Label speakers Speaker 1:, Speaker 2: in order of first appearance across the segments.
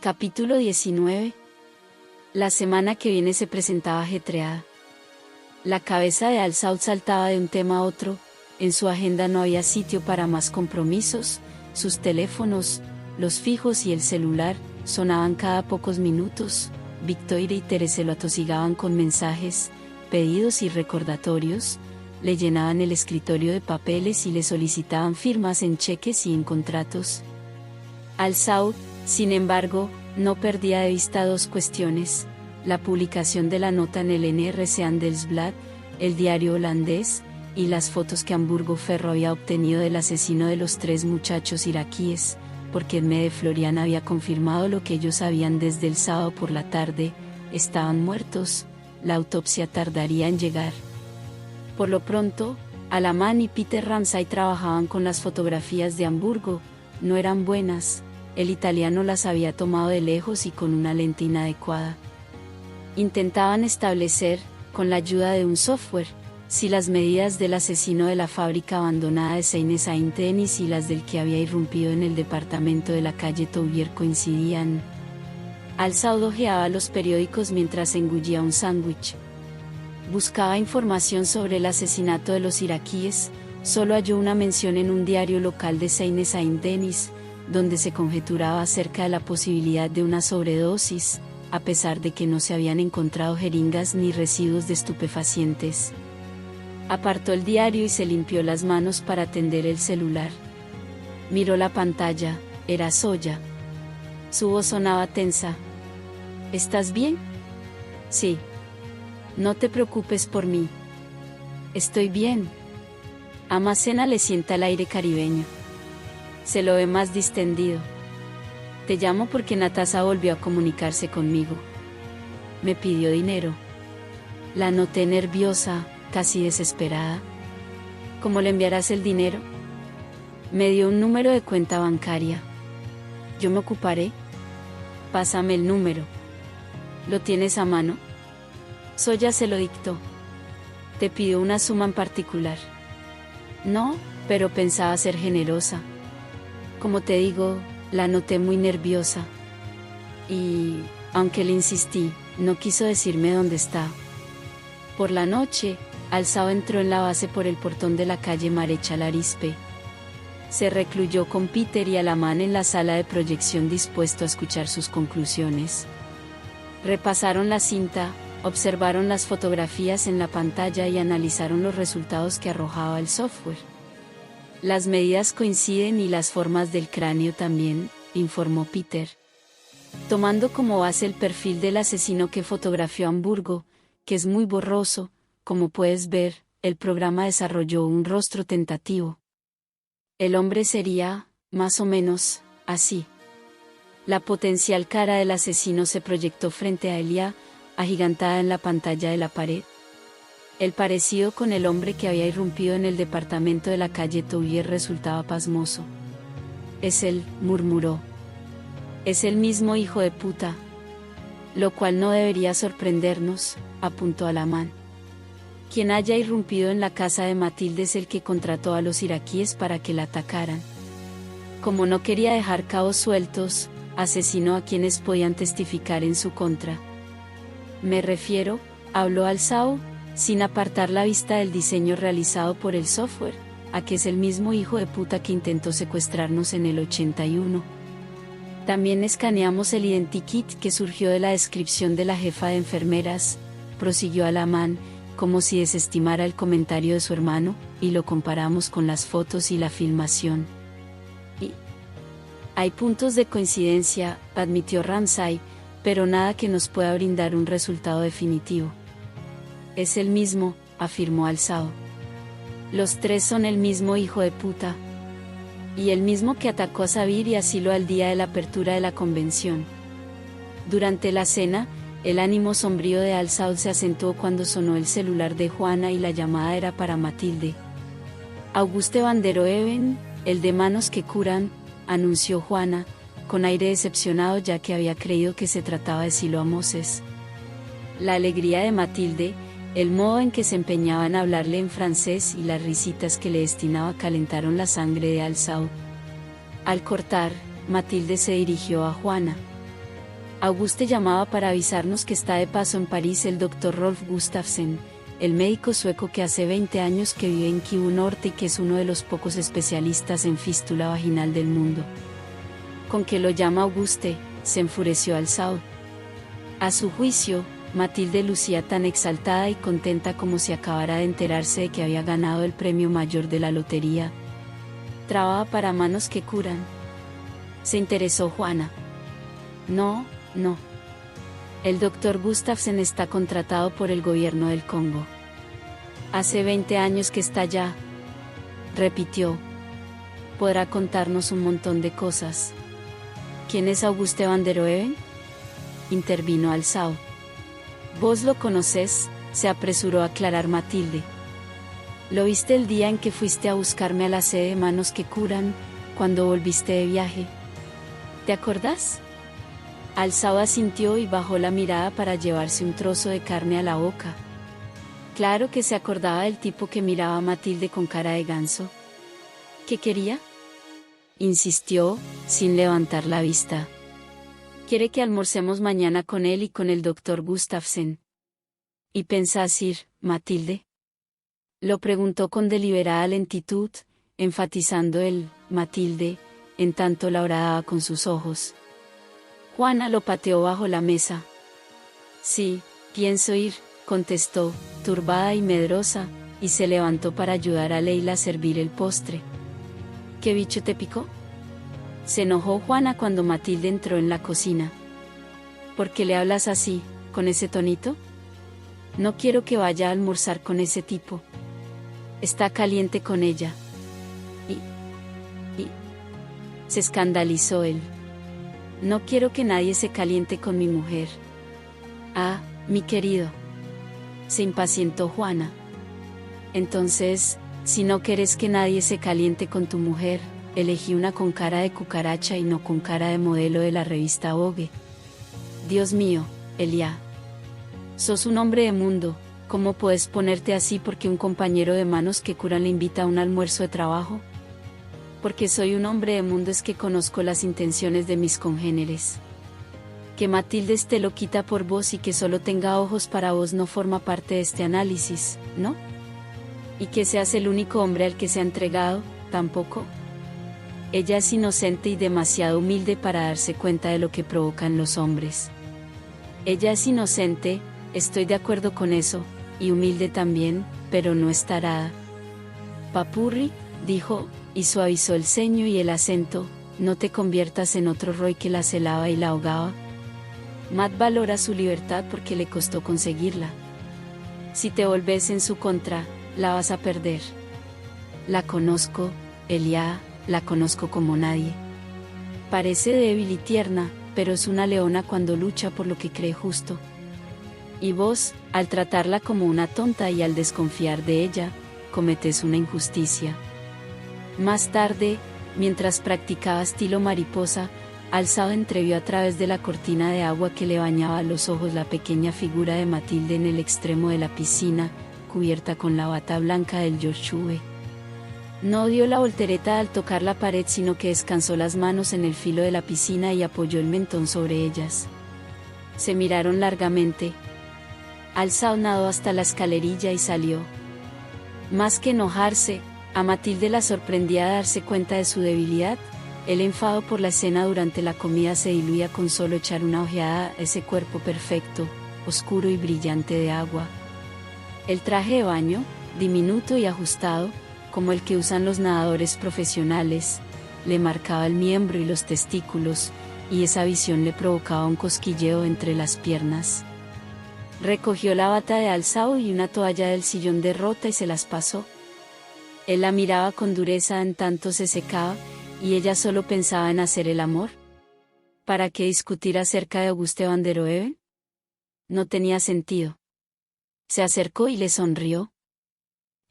Speaker 1: Capítulo 19. La semana que viene se presentaba ajetreada. La cabeza de Al-Saud saltaba de un tema a otro, en su agenda no había sitio para más compromisos, sus teléfonos, los fijos y el celular, sonaban cada pocos minutos, Victoire y Thérèse lo atosigaban con mensajes, pedidos y recordatorios, le llenaban el escritorio de papeles y le solicitaban firmas en cheques y en contratos. Al-Saud, sin embargo, no perdía de vista dos cuestiones: la publicación de la nota en el NRC Handelsblad, el diario holandés, y las fotos que Hamburgo Ferro había obtenido del asesino de los 3 muchachos iraquíes, porque Edme de Florian había confirmado lo que ellos sabían desde el sábado por la tarde: estaban muertos, la autopsia tardaría en llegar. Por lo pronto, Alaman y Peter Ramsay trabajaban con las fotografías de Hamburgo, no eran buenas. El italiano las había tomado de lejos y con una lente inadecuada. Intentaban establecer, con la ayuda de un software, si las medidas del asesino de la fábrica abandonada de Seine-Saint-Denis y las del que había irrumpido en el departamento de la calle Touvier coincidían. Al-Saud hojeaba los periódicos mientras engullía un sándwich. Buscaba información sobre el asesinato de los iraquíes, solo halló una mención en un diario local de Seine-Saint-Denis, donde se conjeturaba acerca de la posibilidad de una sobredosis, a pesar de que no se habían encontrado jeringas ni residuos de estupefacientes. Apartó el diario y se limpió las manos para atender el celular. Miró la pantalla, era Zoya. Su voz sonaba tensa. ¿Estás bien? Sí. No te preocupes por mí. Estoy bien. Amacena le sienta el aire caribeño. Se lo ve más distendido. Te llamo porque Natasha volvió a comunicarse conmigo. Me pidió dinero. La noté nerviosa, casi desesperada. ¿Cómo le enviarás el dinero? Me dio un número de cuenta bancaria. Yo me ocuparé. Pásame el número. ¿Lo tienes a mano? Zoya se lo dictó. ¿Te pidió una suma en particular? No, pero pensaba ser generosa. Como te digo, la noté muy nerviosa. Y, aunque le insistí, no quiso decirme dónde está. Por la noche, Al-Saud entró en la base por el portón de la calle Marechal Arispe. Se recluyó con Peter y Alaman en la sala de proyección dispuesto a escuchar sus conclusiones. Repasaron la cinta, observaron las fotografías en la pantalla y analizaron los resultados que arrojaba el software. Las medidas coinciden y las formas del cráneo también, informó Peter. Tomando como base el perfil del asesino que fotografió Hamburgo, que es muy borroso, como puedes ver, el programa desarrolló un rostro tentativo. El hombre sería, más o menos, así. La potencial cara del asesino se proyectó frente a Elia, agigantada en la pantalla de la pared. El parecido con el hombre que había irrumpido en el departamento de la calle Touvier resultaba pasmoso. Es él, murmuró. Es el mismo hijo de puta. Lo cual no debería sorprendernos, apuntó Alaman. Quien haya irrumpido en la casa de Matilde es el que contrató a los iraquíes para que la atacaran. Como no quería dejar cabos sueltos, asesinó a quienes podían testificar en su contra. Me refiero, habló Al-Saud, sin apartar la vista del diseño realizado por el software, a que es el mismo hijo de puta que intentó secuestrarnos en el 81. También escaneamos el identikit que surgió de la descripción de la jefa de enfermeras, prosiguió Alaman, como si desestimara el comentario de su hermano, y lo comparamos con las fotos y la filmación. Y hay puntos de coincidencia, admitió Ramsay, pero nada que nos pueda brindar un resultado definitivo. Es el mismo, afirmó Al-Saud. Los 3 son el mismo hijo de puta. Y el mismo que atacó a Sabir y Asilo al día de la apertura de la convención. Durante la cena, el ánimo sombrío de Al-Saud se acentuó cuando sonó el celular de Juana y la llamada era para Matilde. Auguste van der Oeven, el de manos que curan, anunció Juana, con aire decepcionado ya que había creído que se trataba de Siloa Moses. La alegría de Matilde, el modo en que se empeñaba en hablarle en francés y las risitas que le destinaba calentaron la sangre de Al-Saud. Al cortar, Matilde se dirigió a Juana. Auguste llamaba para avisarnos que está de paso en París el Dr. Rolf Gustafsson, el médico sueco que hace 20 años que vive en Kivu Norte y que es uno de los pocos especialistas en fístula vaginal del mundo. ¿Con qué lo llama Auguste?, se enfureció Alzau. A su juicio, Matilde lucía tan exaltada y contenta como si acabara de enterarse de que había ganado el premio mayor de la lotería. Trabaja para Manos que Curan. Se interesó Juana. No. El Dr. Gustafsson está contratado por el gobierno del Congo. Hace 20 años que está allá. Repitió. Podrá contarnos un montón de cosas. ¿Quién es Auguste van der Oeven?, intervino Alzau. Vos lo conocés, se apresuró a aclarar Matilde. Lo viste el día en que fuiste a buscarme a la sede de Manos que Curan, cuando volviste de viaje. ¿Te acordás? Alzau asintió y bajó la mirada para llevarse un trozo de carne a la boca. Claro que se acordaba del tipo que miraba a Matilde con cara de ganso. ¿Qué quería?, insistió, sin levantar la vista. Quiere que almorcemos mañana con él y con el Dr. Gustafsson. ¿Y pensás ir, Matilde?, lo preguntó con deliberada lentitud, enfatizando el Matilde, en tanto la horadaba con sus ojos. Juana lo pateó bajo la mesa. Sí, pienso ir, contestó, turbada y medrosa, y se levantó para ayudar a Leila a servir el postre. ¿Qué bicho te picó?, se enojó Juana cuando Matilde entró en la cocina. ¿Por qué le hablas así, con ese tonito? No quiero que vaya a almorzar con ese tipo. Está caliente con ella. Y se escandalizó él. No quiero que nadie se caliente con mi mujer. Ah, mi querido. Se impacientó Juana. Entonces, si no querés que nadie se caliente con tu mujer, elegí una con cara de cucaracha y no con cara de modelo de la revista Vogue. Dios mío, Elia. Sos un hombre de mundo, ¿cómo puedes ponerte así porque un compañero de Manos que Curan le invita a un almuerzo de trabajo? Porque soy un hombre de mundo es que conozco las intenciones de mis congéneres. Que Matilde esté loquita por vos y que solo tenga ojos para vos no forma parte de este análisis, ¿no? Y que seas el único hombre al que se ha entregado, tampoco. Ella es inocente y demasiado humilde para darse cuenta de lo que provocan los hombres. Ella es inocente, estoy de acuerdo con eso, y humilde también, pero no es tarada. Papurri, dijo, y suavizó el ceño y el acento, no te conviertas en otro Roy que la celaba y la ahogaba. Matt valora su libertad porque le costó conseguirla. Si te volvés en su contra, la vas a perder. La conozco, Elia, la conozco como nadie. Parece débil y tierna, pero es una leona cuando lucha por lo que cree justo. Y vos, al tratarla como una tonta y al desconfiar de ella, cometés una injusticia. Más tarde, mientras practicaba estilo mariposa, Alzau entrevió a través de la cortina de agua que le bañaba los ojos la pequeña figura de Matilde en el extremo de la piscina, cubierta con la bata blanca del Joshua. No dio la voltereta al tocar la pared sino que descansó las manos en el filo de la piscina y apoyó el mentón sobre ellas. Se miraron largamente. Alzau nadó hasta la escalerilla y salió. Más que enojarse, a Matilde la sorprendía darse cuenta de su debilidad. El enfado por la escena durante la comida se diluía con solo echar una ojeada a ese cuerpo perfecto, oscuro y brillante de agua. El traje de baño, diminuto y ajustado, como el que usan los nadadores profesionales, le marcaba el miembro y los testículos, y esa visión le provocaba un cosquilleo entre las piernas. Recogió la bata de Alzau y una toalla del sillón de rota y se las pasó. Él la miraba con dureza en tanto se secaba, y ella solo pensaba en hacer el amor. ¿Para qué discutir acerca de Auguste van der Oeven? No tenía sentido. Se acercó y le sonrió.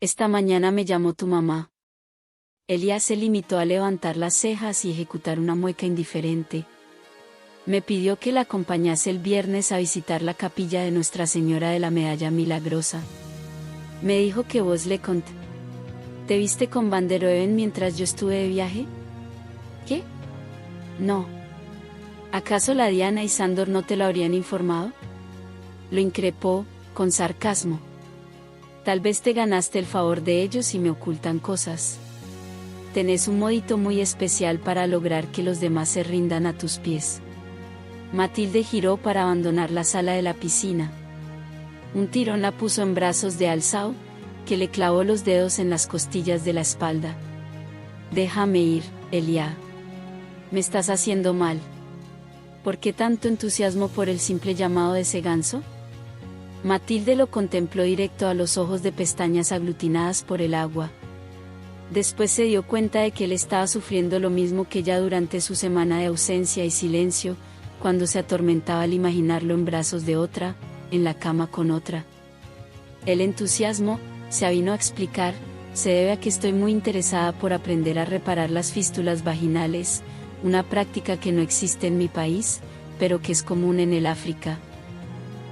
Speaker 1: Esta mañana me llamó tu mamá. Elia se limitó a levantar las cejas y ejecutar una mueca indiferente. Me pidió que la acompañase el viernes a visitar la capilla de Nuestra Señora de la Medalla Milagrosa. Me dijo que vos le conté. ¿Te viste con van der Oeven mientras yo estuve de viaje? ¿Qué? No. ¿Acaso la Diana y Sándor no te lo habrían informado? Lo increpó, con sarcasmo. Tal vez te ganaste el favor de ellos y me ocultan cosas. Tenés un modito muy especial para lograr que los demás se rindan a tus pies. Matilde giró para abandonar la sala de la piscina. Un tirón la puso en brazos de Alzao, que le clavó los dedos en las costillas de la espalda. Déjame ir, Elia. Me estás haciendo mal. ¿Por qué tanto entusiasmo por el simple llamado de ese ganso? Matilde lo contempló directo a los ojos de pestañas aglutinadas por el agua. Después se dio cuenta de que él estaba sufriendo lo mismo que ella durante su semana de ausencia y silencio, cuando se atormentaba al imaginarlo en brazos de otra, en la cama con otra. El entusiasmo, se avino a explicar, se debe a que estoy muy interesada por aprender a reparar las fístulas vaginales, una práctica que no existe en mi país, pero que es común en el África.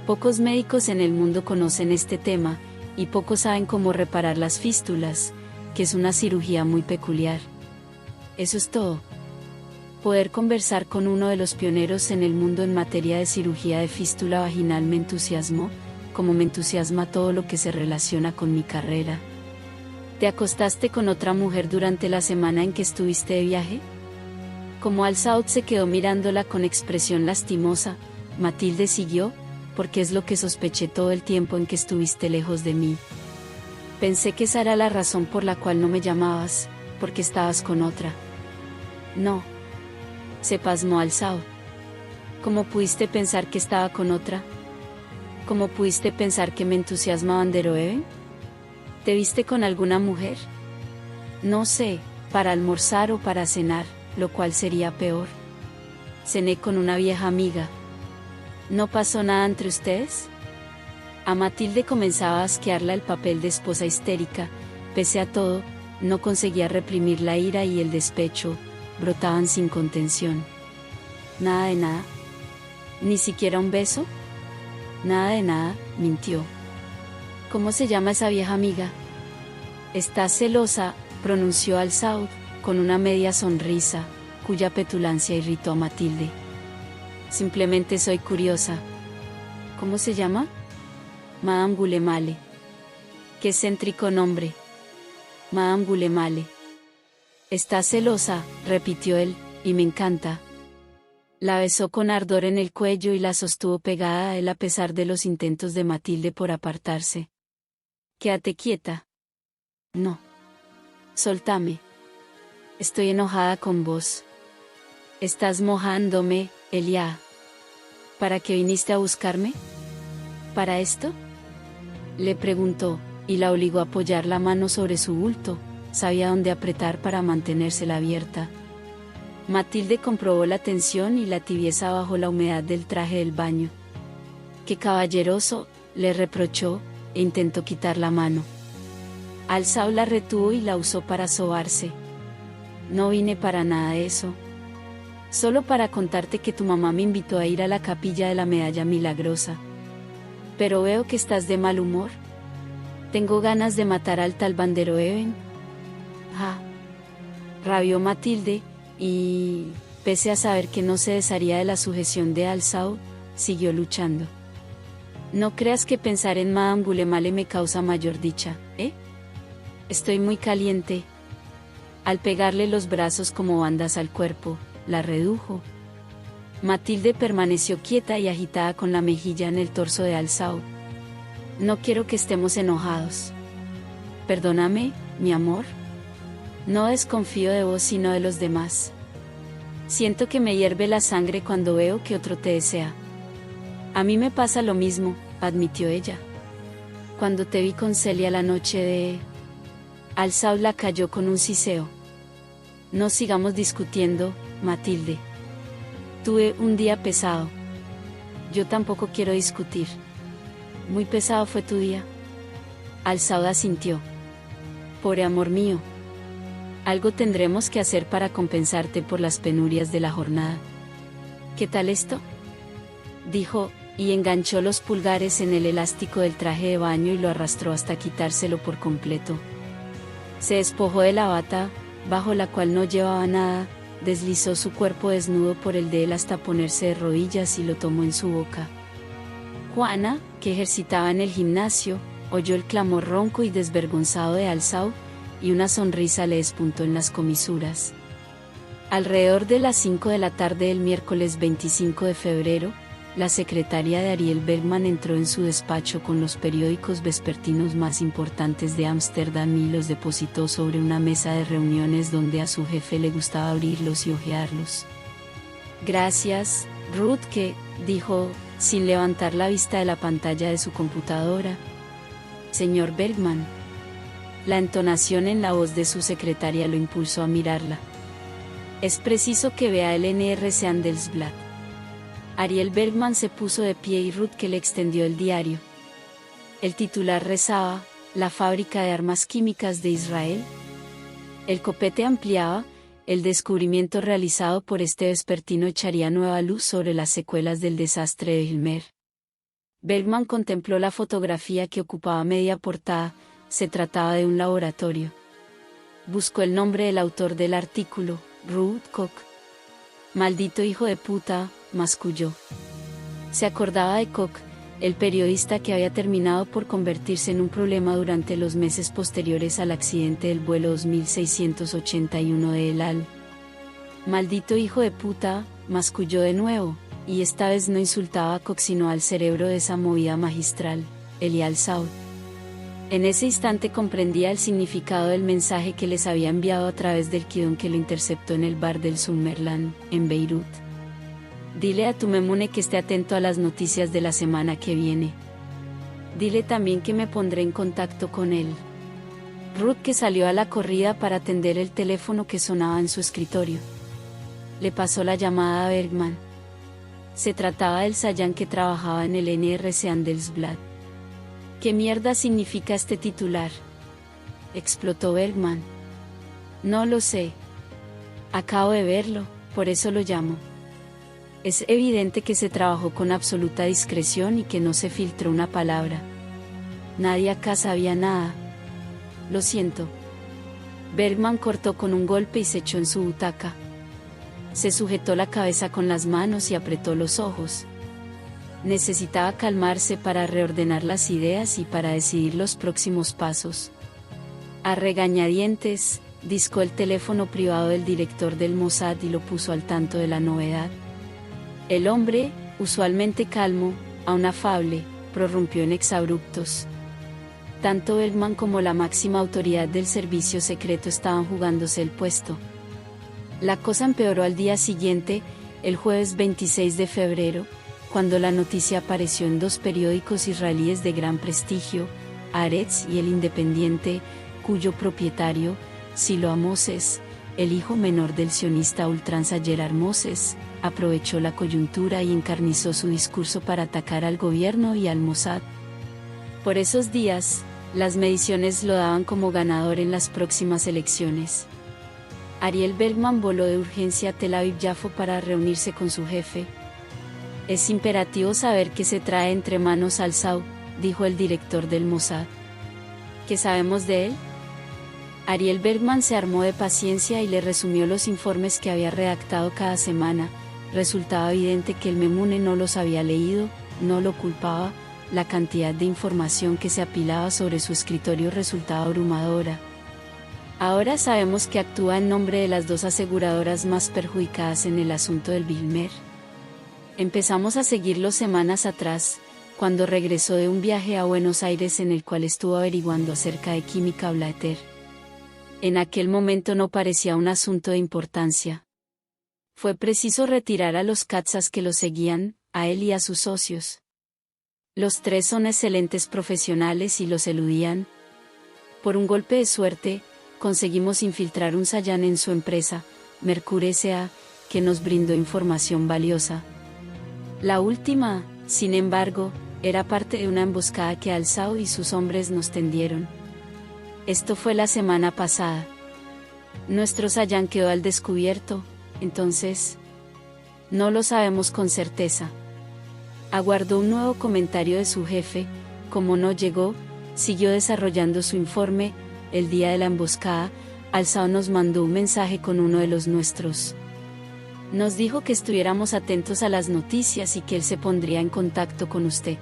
Speaker 1: Pocos médicos en el mundo conocen este tema, y pocos saben cómo reparar las fístulas, que es una cirugía muy peculiar. Eso es todo. Poder conversar con uno de los pioneros en el mundo en materia de cirugía de fístula vaginal me entusiasmó, como me entusiasma todo lo que se relaciona con mi carrera. ¿Te acostaste con otra mujer durante la semana en que estuviste de viaje? Como Alzao se quedó mirándola con expresión lastimosa, Matilde siguió, porque es lo que sospeché todo el tiempo en que estuviste lejos de mí. Pensé que esa era la razón por la cual no me llamabas, porque estabas con otra. No. Se pasmó Alzao. ¿Cómo pudiste pensar que estaba con otra? ¿Cómo pudiste pensar que me entusiasma Vanderohe? ¿Te viste con alguna mujer? No sé, para almorzar o para cenar, lo cual sería peor. Cené con una vieja amiga. ¿No pasó nada entre ustedes? A Matilde comenzaba a asquearla el papel de esposa histérica. Pese a todo, no conseguía reprimir la ira y el despecho, brotaban sin contención. Nada de nada. ¿Ni siquiera un beso? Nada de nada, mintió. ¿Cómo se llama esa vieja amiga? Estás celosa, pronunció Alzao, con una media sonrisa, cuya petulancia irritó a Matilde. Simplemente soy curiosa. ¿Cómo se llama? Madame Gulemale. Qué céntrico nombre. Madame Gulemale. Estás celosa, repitió él, y me encanta. La besó con ardor en el cuello y la sostuvo pegada a él a pesar de los intentos de Matilde por apartarse. Quédate quieta. No. Soltame. Estoy enojada con vos. Estás mojándome, Elia. ¿Para qué viniste a buscarme? ¿Para esto? Le preguntó, y la obligó a apoyar la mano sobre su bulto. Sabía dónde apretar para mantenérsela abierta. Matilde comprobó la tensión y la tibieza bajo la humedad del traje del baño. «Qué caballeroso», le reprochó, e intentó quitar la mano. Alzao la retuvo y la usó para sobarse. «No vine para nada de eso. Solo para contarte que tu mamá me invitó a ir a la capilla de la Medalla Milagrosa. Pero veo que estás de mal humor. Tengo ganas de matar al tal Vanderohe». «Ah», rabió Matilde, y, pese a saber que no se desharía de la sujeción de Alzao, siguió luchando. «No creas que pensar en Madame Gulemale me causa mayor dicha, ¿eh? Estoy muy caliente». Al pegarle los brazos como bandas al cuerpo, la redujo. Matilde permaneció quieta y agitada con la mejilla en el torso de Alzao. «No quiero que estemos enojados. Perdóname, mi amor. No desconfío de vos sino de los demás. Siento que me hierve la sangre cuando veo que otro te desea». «A mí me pasa lo mismo», admitió ella. «Cuando te vi con Celia la noche de...». Alzao la calló con un siseo. «No sigamos discutiendo, Matilde. Tuve un día pesado. Yo tampoco quiero discutir». «Muy pesado fue tu día». Alzao asintió. «Pobre amor mío. Algo tendremos que hacer para compensarte por las penurias de la jornada». «¿Qué tal esto?», dijo, y enganchó los pulgares en el elástico del traje de baño y lo arrastró hasta quitárselo por completo. Se despojó de la bata, bajo la cual no llevaba nada, deslizó su cuerpo desnudo por el de él hasta ponerse de rodillas y lo tomó en su boca. Juana, que ejercitaba en el gimnasio, oyó el clamor ronco y desvergonzado de Al-Saud, y una sonrisa le despuntó en las comisuras. Alrededor de las 5 de la tarde del miércoles 25 de febrero, la secretaria de Ariel Bergman entró en su despacho con los periódicos vespertinos más importantes de Ámsterdam y los depositó sobre una mesa de reuniones donde a su jefe le gustaba abrirlos y hojearlos. «Gracias, Rutke», dijo, sin levantar la vista de la pantalla de su computadora. «Señor Bergman». La entonación en la voz de su secretaria lo impulsó a mirarla. «Es preciso que vea el NRC Handelsblad». Ariel Bergman se puso de pie y Rutke le extendió el diario. El titular rezaba: «La fábrica de armas químicas de Israel». El copete ampliaba: «El descubrimiento realizado por este vespertino echaría nueva luz sobre las secuelas del desastre de Hilmer». Bergman contempló la fotografía que ocupaba media portada. Se trataba de un laboratorio. Buscó el nombre del autor del artículo: Ruud Koch. «Maldito hijo de puta», masculló. Se acordaba de Koch, el periodista que había terminado por convertirse en un problema durante los meses posteriores al accidente del vuelo 2681 de El Al. «Maldito hijo de puta», masculló de nuevo, y esta vez no insultaba a Koch sino al cerebro de esa movida magistral, Elie Al-Saud. En ese instante comprendía el significado del mensaje que les había enviado a través del Kidón que lo interceptó en el bar del Summerland, en Beirut. «Dile a tu memune que esté atento a las noticias de la semana que viene. Dile también que me pondré en contacto con él». Rutke salió a la corrida para atender el teléfono que sonaba en su escritorio. Le pasó la llamada a Bergman. Se trataba del Sayan que trabajaba en el NRC Handelsblad. «¿Qué mierda significa este titular?», explotó Bergman. «No lo sé. Acabo de verlo, por eso lo llamo. Es evidente que se trabajó con absoluta discreción y que no se filtró una palabra. Nadie acá sabía nada. Lo siento». Bergman cortó con un golpe y se echó en su butaca. Se sujetó la cabeza con las manos y apretó los ojos. Necesitaba calmarse para reordenar las ideas y para decidir los próximos pasos. A regañadientes, discó el teléfono privado del director del Mossad y lo puso al tanto de la novedad. El hombre, usualmente calmo, aun afable, prorrumpió en exabruptos. Tanto Bergman como la máxima autoridad del servicio secreto estaban jugándose el puesto. La cosa empeoró al día siguiente, el jueves 26 de febrero, cuando la noticia apareció en dos periódicos israelíes de gran prestigio, Haaretz y El Independiente, cuyo propietario, Siloa Moses, el hijo menor del sionista a ultranza Gerard Moses, aprovechó la coyuntura y encarnizó su discurso para atacar al gobierno y al Mossad. Por esos días, las mediciones lo daban como ganador en las próximas elecciones. Ariel Bergman voló de urgencia a Tel Aviv-Yafo para reunirse con su jefe. «Es imperativo saber qué se trae entre manos Al-Saud», dijo el director del Mossad. «¿Qué sabemos de él?». Ariel Bergman se armó de paciencia y le resumió los informes que había redactado cada semana. Resultaba evidente que el memune no los había leído, no lo culpaba, la cantidad de información que se apilaba sobre su escritorio resultaba abrumadora. «Ahora sabemos que actúa en nombre de las dos aseguradoras más perjudicadas en el asunto del Vilmer. Empezamos a seguirlo semanas atrás, cuando regresó de un viaje a Buenos Aires en el cual estuvo averiguando acerca de química Blatter. En aquel momento no parecía un asunto de importancia. Fue preciso retirar a los catzas que lo seguían, a él y a sus socios. Los tres son excelentes profesionales y los eludían. Por un golpe de suerte, conseguimos infiltrar un Sayan en su empresa, Mercure S.A., que nos brindó información valiosa. La última, sin embargo, era parte de una emboscada que Al-Saud y sus hombres nos tendieron. Esto fue la semana pasada. Nuestro Sayan quedó al descubierto, entonces. No lo sabemos con certeza». Aguardó un nuevo comentario de su jefe. Como no llegó, siguió desarrollando su informe. «El día de la emboscada, Al-Saud nos mandó un mensaje con uno de los nuestros Nos dijo que estuviéramos atentos a las noticias y que él se pondría en contacto con usted.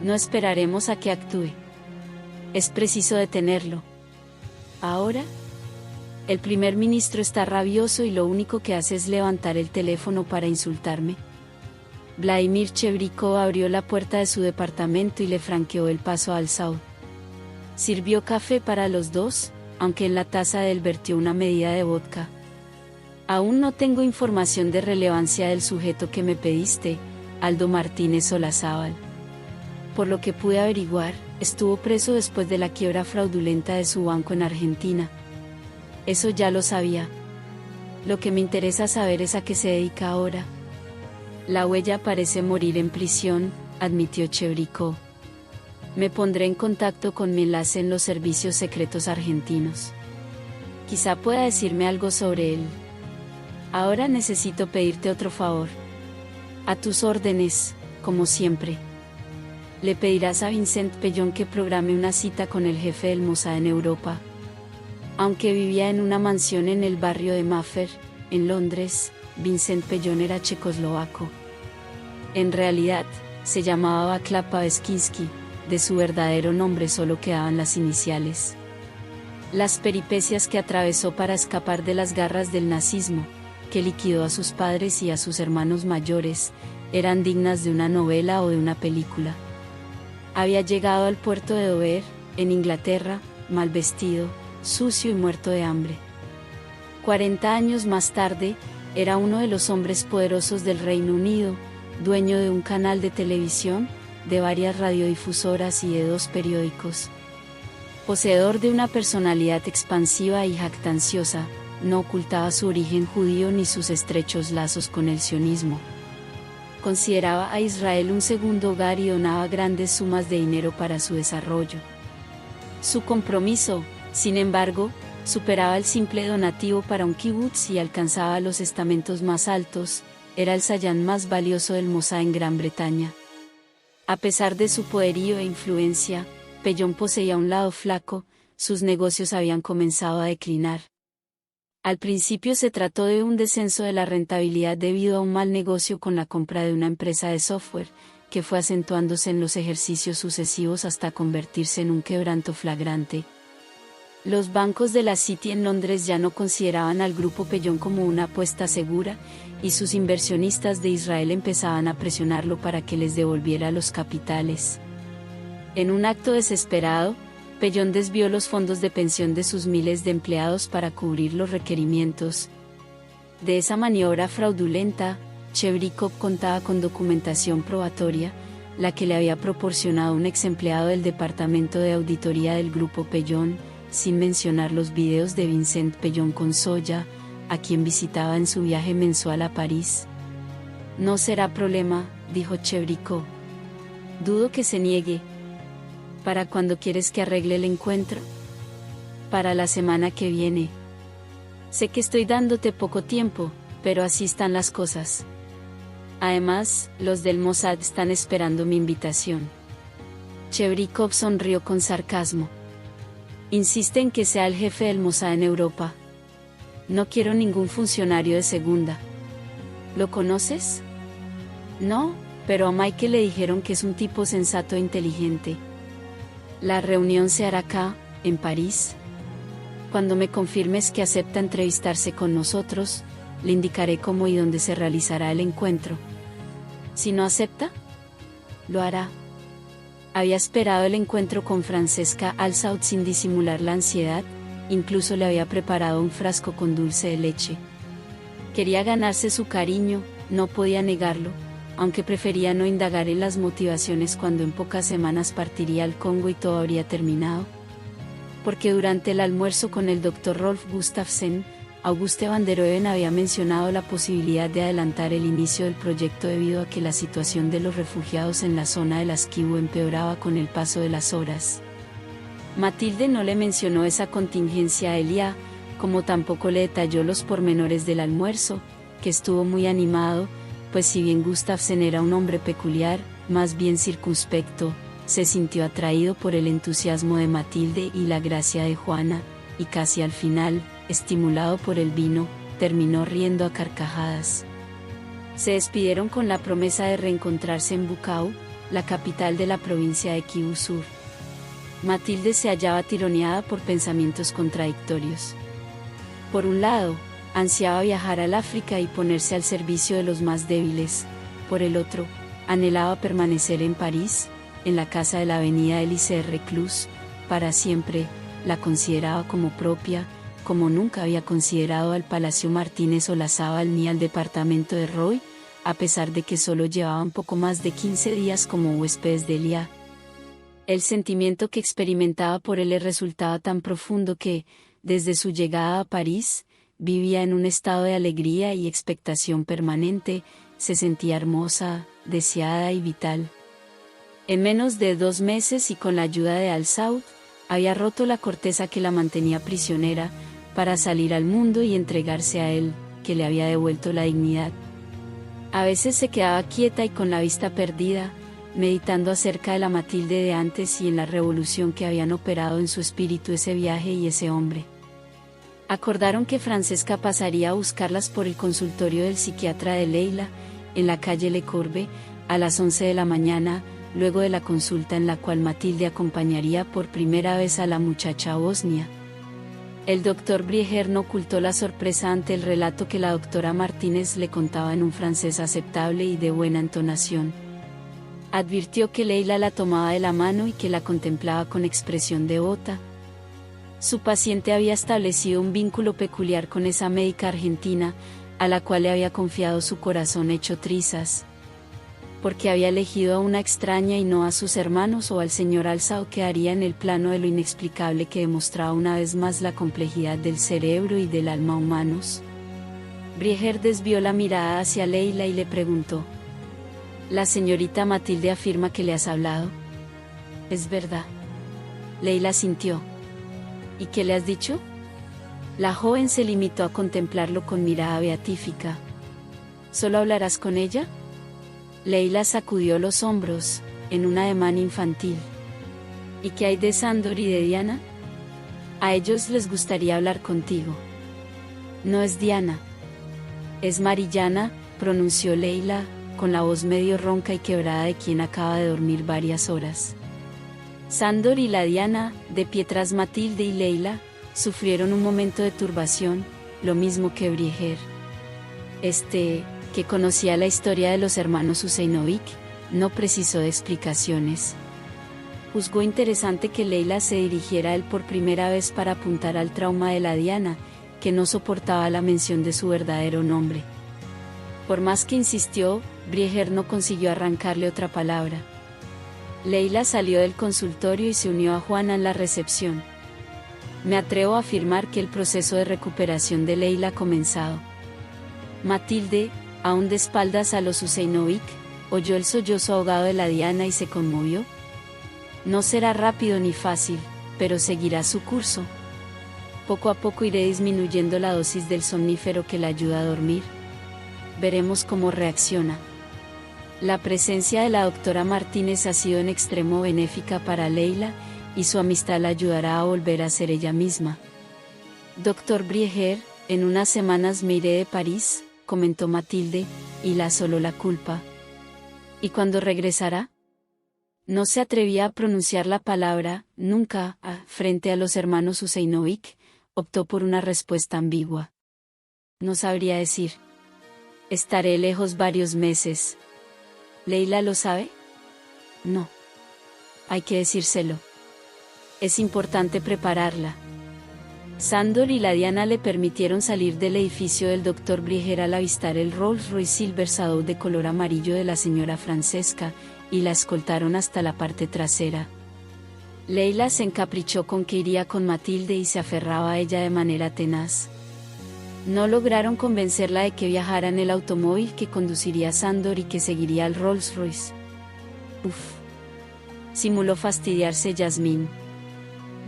Speaker 1: No esperaremos a que actúe. Es preciso detenerlo. Ahora, el primer ministro está rabioso y lo único que hace es levantar el teléfono para insultarme. Vladimir Chevrikov abrió la puerta de su departamento y le franqueó el paso a Al-Saud. Sirvió café para los dos, aunque en la taza de él vertió una medida de vodka. Aún no tengo información de relevancia del sujeto que me pediste, Aldo Martínez Solazábal. Por lo que pude averiguar, estuvo preso después de la quiebra fraudulenta de su banco en Argentina. Eso ya lo sabía. Lo que me interesa saber es a qué se dedica ahora. La huella parece morir en prisión, admitió Chevrikov. Me pondré en contacto con mi enlace en los servicios secretos argentinos. Quizá pueda decirme algo sobre él. Ahora necesito pedirte otro favor. A tus órdenes, como siempre. Le pedirás a Vincent Peillon que programe una cita con el jefe del Mossad en Europa. Aunque vivía en una mansión en el barrio de Mayfair, en Londres, Vincent Peillon era checoslovaco. En realidad, se llamaba Václav Paveskinsky, de su verdadero nombre solo quedaban las iniciales. Las peripecias que atravesó para escapar de las garras del nazismo, que liquidó a sus padres y a sus hermanos mayores, eran dignas de una novela o de una película. Había llegado al puerto de Dover, en Inglaterra, mal vestido, sucio y muerto de hambre. 40 años más tarde, era uno de los hombres poderosos del Reino Unido, dueño de un canal de televisión, de varias radiodifusoras y de 2 periódicos. Poseedor de una personalidad expansiva y jactanciosa, no ocultaba su origen judío ni sus estrechos lazos con el sionismo. Consideraba a Israel un segundo hogar y donaba grandes sumas de dinero para su desarrollo. Su compromiso, sin embargo, superaba el simple donativo para un kibutz y alcanzaba los estamentos más altos. Era el sayán más valioso del Mossad en Gran Bretaña. A pesar de su poderío e influencia, Peillon poseía un lado flaco, sus negocios habían comenzado a declinar. Al principio se trató de un descenso de la rentabilidad debido a un mal negocio con la compra de una empresa de software, que fue acentuándose en los ejercicios sucesivos hasta convertirse en un quebranto flagrante. Los bancos de la City en Londres ya no consideraban al grupo Peillon como una apuesta segura, y sus inversionistas de Israel empezaban a presionarlo para que les devolviera los capitales. En un acto desesperado, Peillon desvió los fondos de pensión de sus miles de empleados para cubrir los requerimientos. De esa maniobra fraudulenta, Chevrikov contaba con documentación probatoria, la que le había proporcionado un ex empleado del departamento de auditoría del grupo Peillon, sin mencionar los videos de Vincent Peillon con Zoya, a quien visitaba en su viaje mensual a París. No será problema, dijo Chevrikov. Dudo que se niegue. ¿Para cuándo quieres que arregle el encuentro? Para la semana que viene. Sé que estoy dándote poco tiempo, pero así están las cosas. Además, los del Mossad están esperando mi invitación. Chevrikov sonrió con sarcasmo. Insiste en que sea el jefe del Mossad en Europa. No quiero ningún funcionario de segunda. ¿Lo conoces? No, pero a Michael le dijeron que es un tipo sensato e inteligente. La reunión se hará acá, en París. Cuando me confirmes que acepta entrevistarse con nosotros, le indicaré cómo y dónde se realizará el encuentro. Si no acepta, lo hará. Había esperado el encuentro con Francesca Al-Saud sin disimular la ansiedad, incluso le había preparado un frasco con dulce de leche. Quería ganarse su cariño, no podía negarlo, aunque prefería no indagar en las motivaciones cuando en pocas semanas partiría al Congo y todo habría terminado. Porque durante el almuerzo con el Dr. Rolf Gustafsson, Auguste van der Oeven había mencionado la posibilidad de adelantar el inicio del proyecto debido a que la situación de los refugiados en la zona de las Kivu empeoraba con el paso de las horas. Matilde no le mencionó esa contingencia a Elia, como tampoco le detalló los pormenores del almuerzo, que estuvo muy animado, pues si bien Gustafsson era un hombre peculiar, más bien circunspecto, se sintió atraído por el entusiasmo de Matilde y la gracia de Juana, y casi al final, estimulado por el vino, terminó riendo a carcajadas. Se despidieron con la promesa de reencontrarse en Bukavu, la capital de la provincia de Kivu Sur. Matilde se hallaba tironeada por pensamientos contradictorios. Por un lado, ansiaba viajar al África y ponerse al servicio de los más débiles. Por el otro, anhelaba permanecer en París, en la casa de la avenida Élysée Reclus, para siempre. La consideraba como propia, como nunca había considerado al Palacio Martínez Olazábal ni al departamento de Roy, a pesar de que solo llevaban poco más de 15 días como huéspedes de Elia. El sentimiento que experimentaba por él le resultaba tan profundo que, desde su llegada a París, vivía en un estado de alegría y expectación permanente, se sentía hermosa, deseada y vital. En menos de 2 meses y con la ayuda de Al-Saud, había roto la corteza que la mantenía prisionera, para salir al mundo y entregarse a él, que le había devuelto la dignidad. A veces se quedaba quieta y con la vista perdida, meditando acerca de la Matilde de antes y en la revolución que habían operado en su espíritu ese viaje y ese hombre. Acordaron que Francesca pasaría a buscarlas por el consultorio del psiquiatra de Leila, en la calle Le Corbe, a las 11 de la mañana, luego de la consulta en la cual Matilde acompañaría por primera vez a la muchacha a Bosnia. El doctor Brieger no ocultó la sorpresa ante el relato que la doctora Martínez le contaba en un francés aceptable y de buena entonación. Advirtió que Leila la tomaba de la mano y que la contemplaba con expresión devota. Su paciente había establecido un vínculo peculiar con esa médica argentina, a la cual le había confiado su corazón hecho trizas. Porque había elegido a una extraña y no a sus hermanos o al señor Al-Saud, quedaría en el plano de lo inexplicable que demostraba una vez más la complejidad del cerebro y del alma humanos. Brieger desvió la mirada hacia Leila y le preguntó: «¿La señorita Matilde afirma que le has hablado?» «Es verdad». Leila sintió. «¿Y qué le has dicho?» La joven se limitó a contemplarlo con mirada beatífica. «¿Solo hablarás con ella?» Leila sacudió los hombros, en un ademán infantil. «¿Y qué hay de Sándor y de Diana?» «A ellos les gustaría hablar contigo». «No es Diana. Es Marillana», pronunció Leila, con la voz medio ronca y quebrada de quien acaba de dormir varias horas. Sándor y la Diana, de pie tras Matilde y Leila, sufrieron un momento de turbación, lo mismo que Brieger. Que conocía la historia de los hermanos Huseinovic, no precisó de explicaciones. Juzgó interesante que Leila se dirigiera a él por primera vez para apuntar al trauma de la Diana, que no soportaba la mención de su verdadero nombre. Por más que insistió, Brieger no consiguió arrancarle otra palabra. Leila salió del consultorio y se unió a Juana en la recepción. Me atrevo a afirmar que el proceso de recuperación de Leila ha comenzado. Matilde, aún de espaldas a los Huseinovic, oyó el sollozo ahogado de la Diana y se conmovió. No será rápido ni fácil, pero seguirá su curso. Poco a poco iré disminuyendo la dosis del somnífero que la ayuda a dormir. Veremos cómo reacciona. La presencia de la doctora Martínez ha sido en extremo benéfica para Leila, y su amistad la ayudará a volver a ser ella misma. Doctor Brieger, en unas semanas me iré de París, comentó Matilde, y la asoló la culpa. ¿Y cuándo regresará? No se atrevía a pronunciar la palabra, nunca, frente a los hermanos Huseinovic, optó por una respuesta ambigua. No sabría decir. Estaré lejos varios meses. ¿Leila lo sabe? No. Hay que decírselo. Es importante prepararla. Sándor y la Diana le permitieron salir del edificio del Dr. Brieger al avistar el Rolls-Royce Silver Shadow de color amarillo de la señora Francesca, y la escoltaron hasta la parte trasera. Leila se encaprichó con que iría con Matilde y se aferraba a ella de manera tenaz. No lograron convencerla de que viajara en el automóvil que conduciría Sándor y que seguiría al Rolls-Royce. Simuló fastidiarse Yasmín.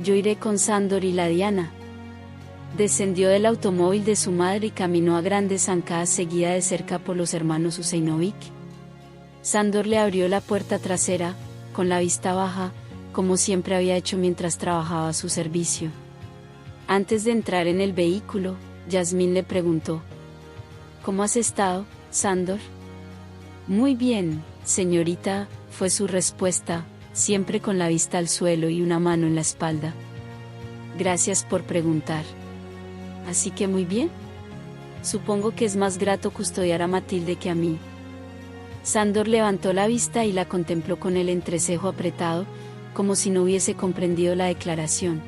Speaker 1: Yo iré con Sándor y la Diana. Descendió del automóvil de su madre y caminó a grandes zancadas seguida de cerca por los hermanos Huseinovic. Sándor le abrió la puerta trasera, con la vista baja, como siempre había hecho mientras trabajaba a su servicio. Antes de entrar en el vehículo, Yasmín le preguntó. ¿Cómo has estado, Sándor? Muy bien, señorita, fue su respuesta, siempre con la vista al suelo y una mano en la espalda. Gracias por preguntar. ¿Así que muy bien? Supongo que es más grato custodiar a Matilde que a mí. Sándor levantó la vista y la contempló con el entrecejo apretado, como si no hubiese comprendido la declaración.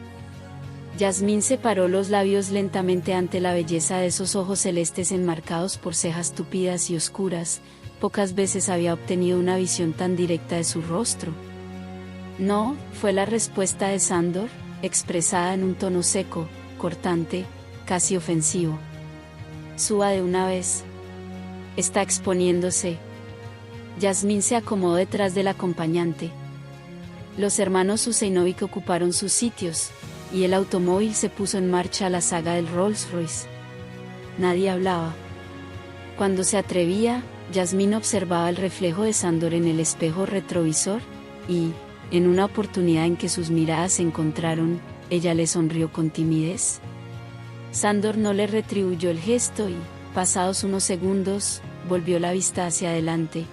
Speaker 1: Yasmín separó los labios lentamente ante la belleza de esos ojos celestes enmarcados por cejas tupidas y oscuras. Pocas veces había obtenido una visión tan directa de su rostro. No, fue la respuesta de Sándor, expresada en un tono seco, cortante, casi ofensivo. Suba de una vez. Está exponiéndose. Yasmín se acomodó detrás del acompañante. Los hermanos Husseinovic ocuparon sus sitios, y el automóvil se puso en marcha a la saga del Rolls-Royce. Nadie hablaba. Cuando se atrevía, Yasmín observaba el reflejo de Sándor en el espejo retrovisor, y, en una oportunidad en que sus miradas se encontraron, ella le sonrió con timidez. Sándor no le retribuyó el gesto y, pasados unos segundos, volvió la vista hacia adelante.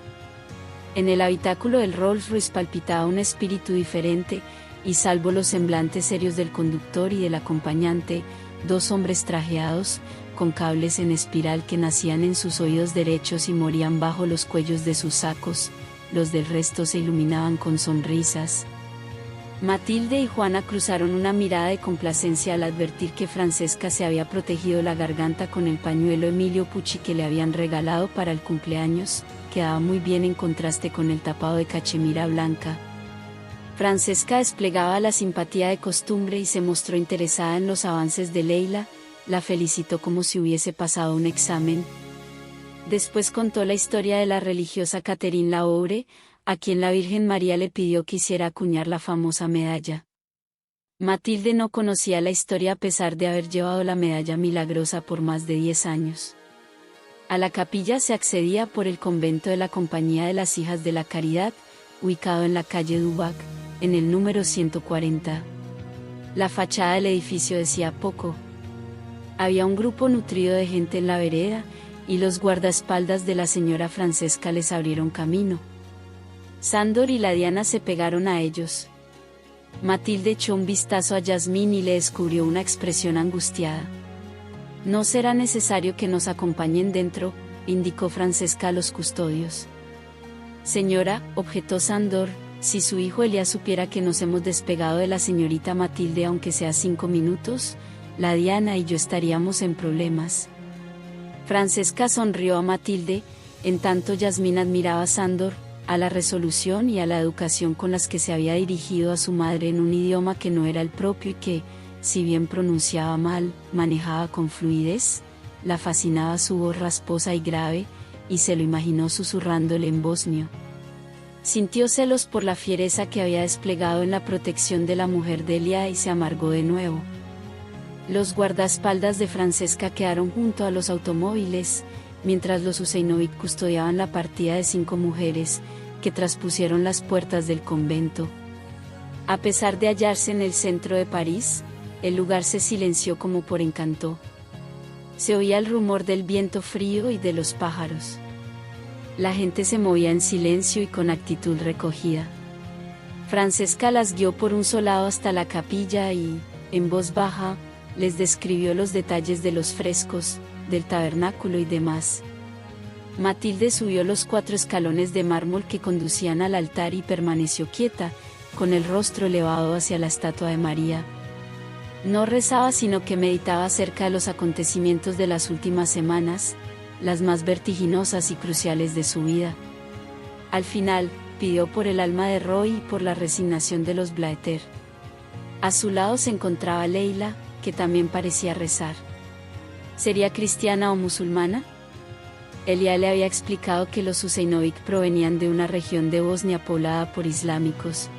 Speaker 1: En el habitáculo del Rolls-Royce palpitaba un espíritu diferente, y salvo los semblantes serios del conductor y del acompañante, dos hombres trajeados, con cables en espiral que nacían en sus oídos derechos y morían bajo los cuellos de sus sacos, los del resto se iluminaban con sonrisas. Matilde y Juana cruzaron una mirada de complacencia al advertir que Francesca se había protegido la garganta con el pañuelo Emilio Pucci que le habían regalado para el cumpleaños, quedaba muy bien en contraste con el tapado de cachemira blanca. Francesca desplegaba la simpatía de costumbre y se mostró interesada en los avances de Leila, la felicitó como si hubiese pasado un examen. Después contó la historia de la religiosa Catherine Laoure, a quien la Virgen María le pidió que hiciera acuñar la famosa medalla. Matilde no conocía la historia a pesar de haber llevado la medalla milagrosa por más de 10 años. A la capilla se accedía por el convento de la Compañía de las Hijas de la Caridad, ubicado en la calle Dubac, en el número 140. La fachada del edificio decía poco. Había un grupo nutrido de gente en la vereda, y los guardaespaldas de la señora Francesca les abrieron camino. Sándor y la Diana se pegaron a ellos. Matilde echó un vistazo a Yasmín y le descubrió una expresión angustiada. No será necesario que nos acompañen dentro, indicó Francesca a los custodios. Señora, objetó Sándor, si su hijo Elías supiera que nos hemos despegado de la señorita Matilde aunque sea 5 minutos, la Diana y yo estaríamos en problemas. Francesca sonrió a Matilde, en tanto Yasmín admiraba a Sándor, a la resolución y a la educación con las que se había dirigido a su madre en un idioma que no era el propio y que, si bien pronunciaba mal, manejaba con fluidez, la fascinaba su voz rasposa y grave, y se lo imaginó susurrándole en bosnio. Sintió celos por la fiereza que había desplegado en la protección de la mujer de Elia y se amargó de nuevo. Los guardaespaldas de Francesca quedaron junto a los automóviles, mientras los Husseinovic custodiaban la partida de 5 mujeres, que traspusieron las puertas del convento. A pesar de hallarse en el centro de París, el lugar se silenció como por encanto. Se oía el rumor del viento frío y de los pájaros. La gente se movía en silencio y con actitud recogida. Francesca las guió por un solado hasta la capilla y, en voz baja, les describió los detalles de los frescos, del tabernáculo y demás. Matilde subió los 4 escalones de mármol que conducían al altar y permaneció quieta, con el rostro elevado hacia la estatua de María. No rezaba sino que meditaba acerca de los acontecimientos de las últimas semanas, las más vertiginosas y cruciales de su vida. Al final, pidió por el alma de Roy y por la resignación de los Blaeter. A su lado se encontraba Leila, que también parecía rezar. ¿Sería cristiana o musulmana? Elia le había explicado que los Husseinovic provenían de una región de Bosnia poblada por islámicos.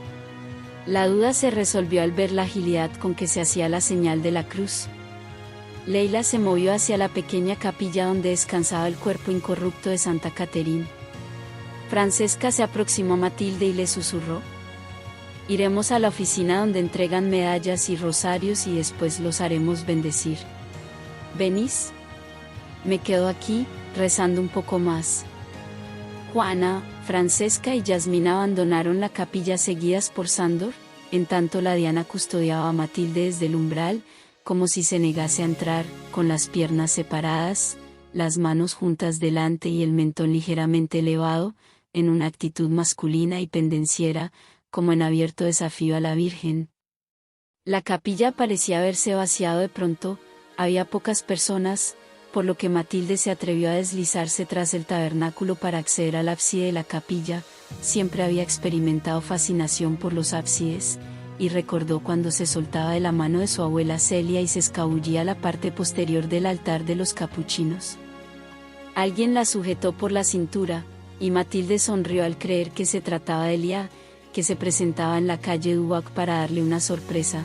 Speaker 1: La duda se resolvió al ver la agilidad con que se hacía la señal de la cruz. Leila se movió hacia la pequeña capilla donde descansaba el cuerpo incorrupto de Santa Catherine. Francesca se aproximó a Matilde y le susurró: «Iremos a la oficina donde entregan medallas y rosarios y después los haremos bendecir». ¿Venís? Me quedo aquí, rezando un poco más. Juana, Francesca y Yasmín abandonaron la capilla seguidas por Sándor, en tanto la Diana custodiaba a Matilde desde el umbral, como si se negase a entrar, con las piernas separadas, las manos juntas delante y el mentón ligeramente elevado, en una actitud masculina y pendenciera, como en abierto desafío a la Virgen. La capilla parecía haberse vaciado de pronto, había pocas personas, por lo que Matilde se atrevió a deslizarse tras el tabernáculo para acceder al ábside de la capilla. Siempre había experimentado fascinación por los ábsides, y recordó cuando se soltaba de la mano de su abuela Celia y se escabullía a la parte posterior del altar de los capuchinos. Alguien la sujetó por la cintura, y Matilde sonrió al creer que se trataba de Elia, que se presentaba en la calle Dubac para darle una sorpresa.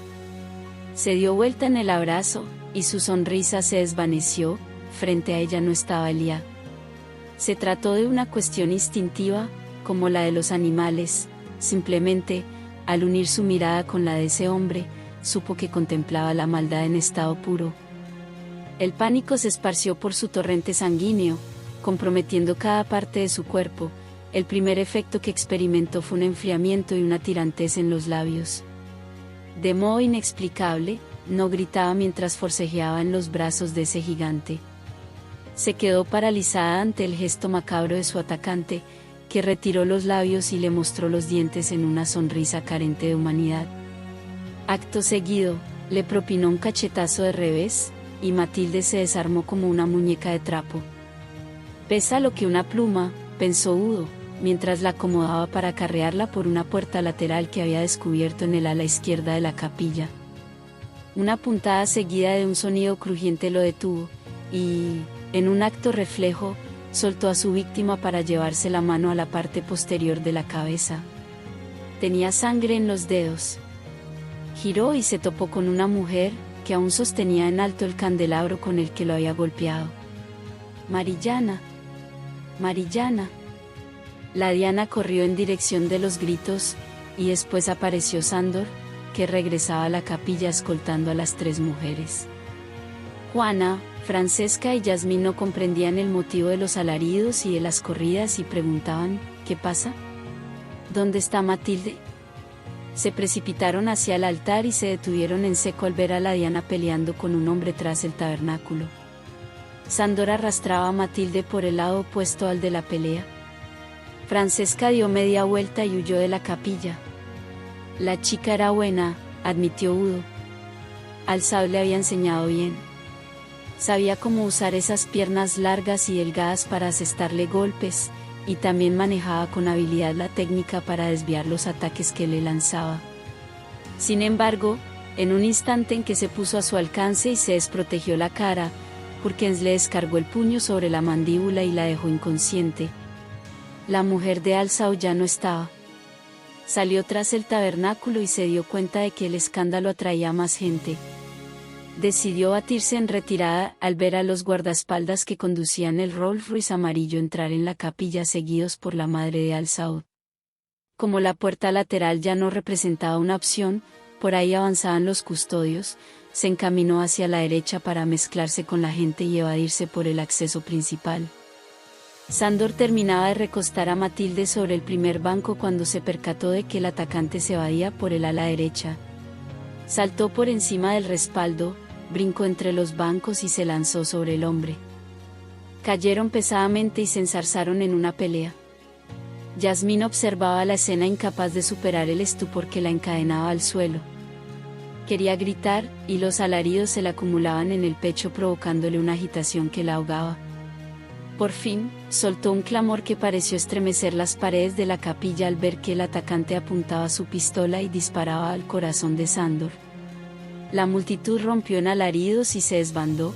Speaker 1: Se dio vuelta en el abrazo, y su sonrisa se desvaneció. Frente a ella no estaba Elia. Se trató de una cuestión instintiva, como la de los animales. Simplemente, al unir su mirada con la de ese hombre, supo que contemplaba la maldad en estado puro. El pánico se esparció por su torrente sanguíneo, comprometiendo cada parte de su cuerpo. El primer efecto que experimentó fue un enfriamiento y una tirantez en los labios. De modo inexplicable, no gritaba mientras forcejeaba en los brazos de ese gigante. Se quedó paralizada ante el gesto macabro de su atacante, que retiró los labios y le mostró los dientes en una sonrisa carente de humanidad. Acto seguido, le propinó un cachetazo de revés, y Matilde se desarmó como una muñeca de trapo. Pesa lo que una pluma, pensó Udo, mientras la acomodaba para acarrearla por una puerta lateral que había descubierto en el ala izquierda de la capilla. Una puntada seguida de un sonido crujiente lo detuvo, y, en un acto reflejo, soltó a su víctima para llevarse la mano a la parte posterior de la cabeza. Tenía sangre en los dedos. Giró y se topó con una mujer, que aún sostenía en alto el candelabro con el que lo había golpeado. «Marillana. Marillana». La Diana corrió en dirección de los gritos, y después apareció Sándor, que regresaba a la capilla escoltando a las tres mujeres. Juana, Francesca y Yasmín no comprendían el motivo de los alaridos y de las corridas y preguntaban, ¿qué pasa? ¿Dónde está Matilde? Se precipitaron hacia el altar y se detuvieron en seco al ver a la Diana peleando con un hombre tras el tabernáculo. Sándor arrastraba a Matilde por el lado opuesto al de la pelea. Francesca dio media vuelta y huyó de la capilla. La chica era buena, admitió Udo. Al sable le había enseñado bien. Sabía cómo usar esas piernas largas y delgadas para asestarle golpes, y también manejaba con habilidad la técnica para desviar los ataques que le lanzaba. Sin embargo, en un instante en que se puso a su alcance y se desprotegió la cara, Hurkens le descargó el puño sobre la mandíbula y la dejó inconsciente. La mujer de Alzao ya no estaba. Salió tras el tabernáculo y se dio cuenta de que el escándalo atraía a más gente. Decidió batirse en retirada al ver a los guardaespaldas que conducían el Rolls Royce amarillo entrar en la capilla seguidos por la madre de Al-Saud. Como la puerta lateral ya no representaba una opción, por ahí avanzaban los custodios, se encaminó hacia la derecha para mezclarse con la gente y evadirse por el acceso principal. Sándor terminaba de recostar a Matilde sobre el primer banco cuando se percató de que el atacante se evadía por el ala derecha. Saltó por encima del respaldo, brincó entre los bancos y se lanzó sobre el hombre. Cayeron pesadamente y se enzarzaron en una pelea. Yasmín observaba la escena incapaz de superar el estupor que la encadenaba al suelo. Quería gritar, y los alaridos se le acumulaban en el pecho provocándole una agitación que la ahogaba. Por fin, soltó un clamor que pareció estremecer las paredes de la capilla al ver que el atacante apuntaba su pistola y disparaba al corazón de Sándor. La multitud rompió en alaridos y se desbandó.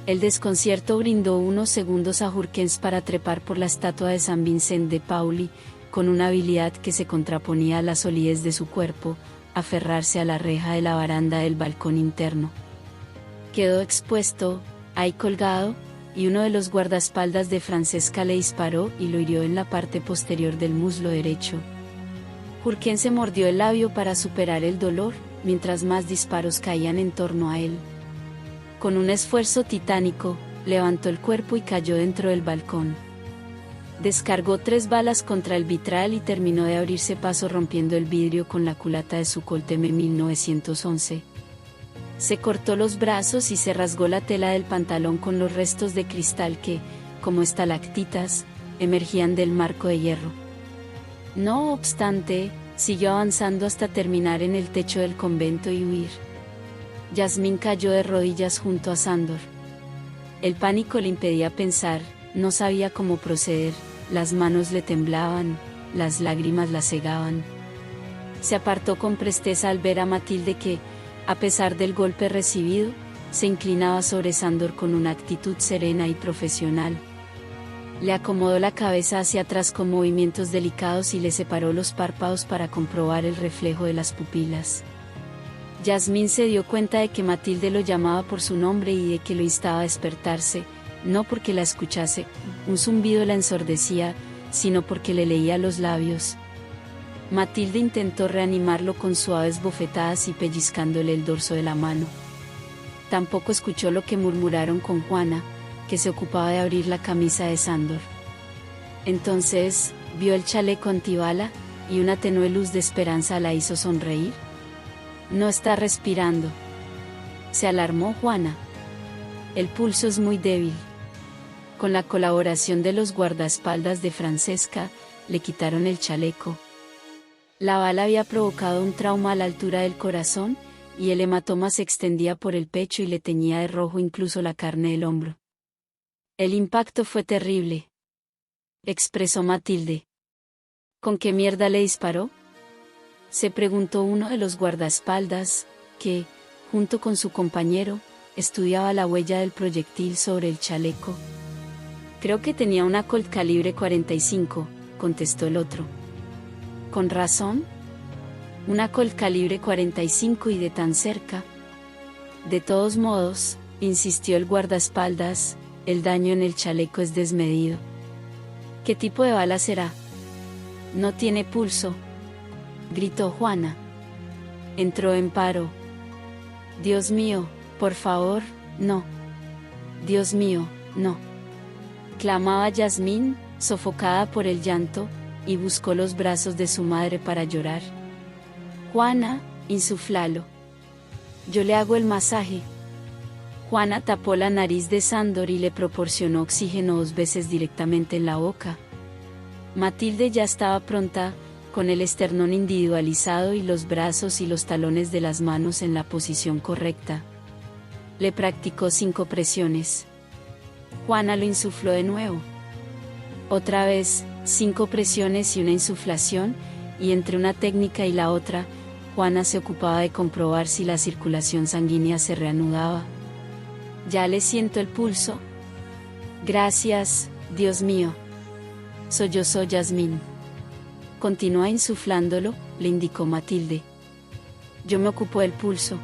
Speaker 1: El desconcierto brindó unos segundos a Hurkens para trepar por la estatua de San Vincent de Pauli, con una habilidad que se contraponía a la solidez de su cuerpo, aferrarse a la reja de la baranda del balcón interno. Quedó expuesto, ahí colgado, y uno de los guardaespaldas de Francesca le disparó y lo hirió en la parte posterior del muslo derecho. Hurkens se mordió el labio para superar el dolor, mientras más disparos caían en torno a él. Con un esfuerzo titánico, levantó el cuerpo y cayó dentro del balcón. Descargó 3 balas contra el vitral y terminó de abrirse paso rompiendo el vidrio con la culata de su Colt M1911. Se cortó los brazos y se rasgó la tela del pantalón con los restos de cristal que, como estalactitas, emergían del marco de hierro. No obstante, siguió avanzando hasta terminar en el techo del convento y huir. Yasmín cayó de rodillas junto a Sándor. El pánico le impedía pensar, no sabía cómo proceder, las manos le temblaban, las lágrimas la cegaban. Se apartó con presteza al ver a Matilde que, a pesar del golpe recibido, se inclinaba sobre Sándor con una actitud serena y profesional. Le acomodó la cabeza hacia atrás con movimientos delicados y le separó los párpados para comprobar el reflejo de las pupilas. Yasmín se dio cuenta de que Matilde lo llamaba por su nombre y de que lo instaba a despertarse, no porque la escuchase, un zumbido la ensordecía, sino porque le leía los labios. Matilde intentó reanimarlo con suaves bofetadas y pellizcándole el dorso de la mano. Tampoco escuchó lo que murmuraron con Juana, que se ocupaba de abrir la camisa de Sándor. Entonces, vio el chaleco antibala, y una tenue luz de esperanza la hizo sonreír. No está respirando. Se alarmó Juana. El pulso es muy débil. Con la colaboración de los guardaespaldas de Francesca, le quitaron el chaleco. La bala había provocado un trauma a la altura del corazón, y el hematoma se extendía por el pecho y le teñía de rojo incluso la carne del hombro. El impacto fue terrible, expresó Matilde. ¿Con qué mierda le disparó?, se preguntó uno de los guardaespaldas, que, junto con su compañero, estudiaba la huella del proyectil sobre el chaleco. Creo que tenía una Colt calibre 45, contestó el otro. ¿Con razón? Una Colt calibre 45 y de tan cerca. De todos modos, insistió el guardaespaldas, el daño en el chaleco es desmedido. ¿Qué tipo de bala será? No tiene pulso, gritó Juana. Entró en paro. Dios mío, por favor, no. Dios mío, no. Clamaba Yasmín, sofocada por el llanto, y buscó los brazos de su madre para llorar. Juana, insuflalo. Yo le hago el masaje. Juana tapó la nariz de Sándor y le proporcionó oxígeno 2 veces directamente en la boca. Matilde ya estaba pronta, con el esternón individualizado y los brazos y los talones de las manos en la posición correcta. Le practicó 5 presiones. Juana lo insufló de nuevo. Otra vez, 5 presiones y una insuflación, y entre una técnica y la otra, Juana se ocupaba de comprobar si la circulación sanguínea se reanudaba. Ya le siento el pulso. Gracias, Dios mío. Sollozó Yasmín. Continúa insuflándolo, le indicó Matilde. Yo me ocupo del pulso.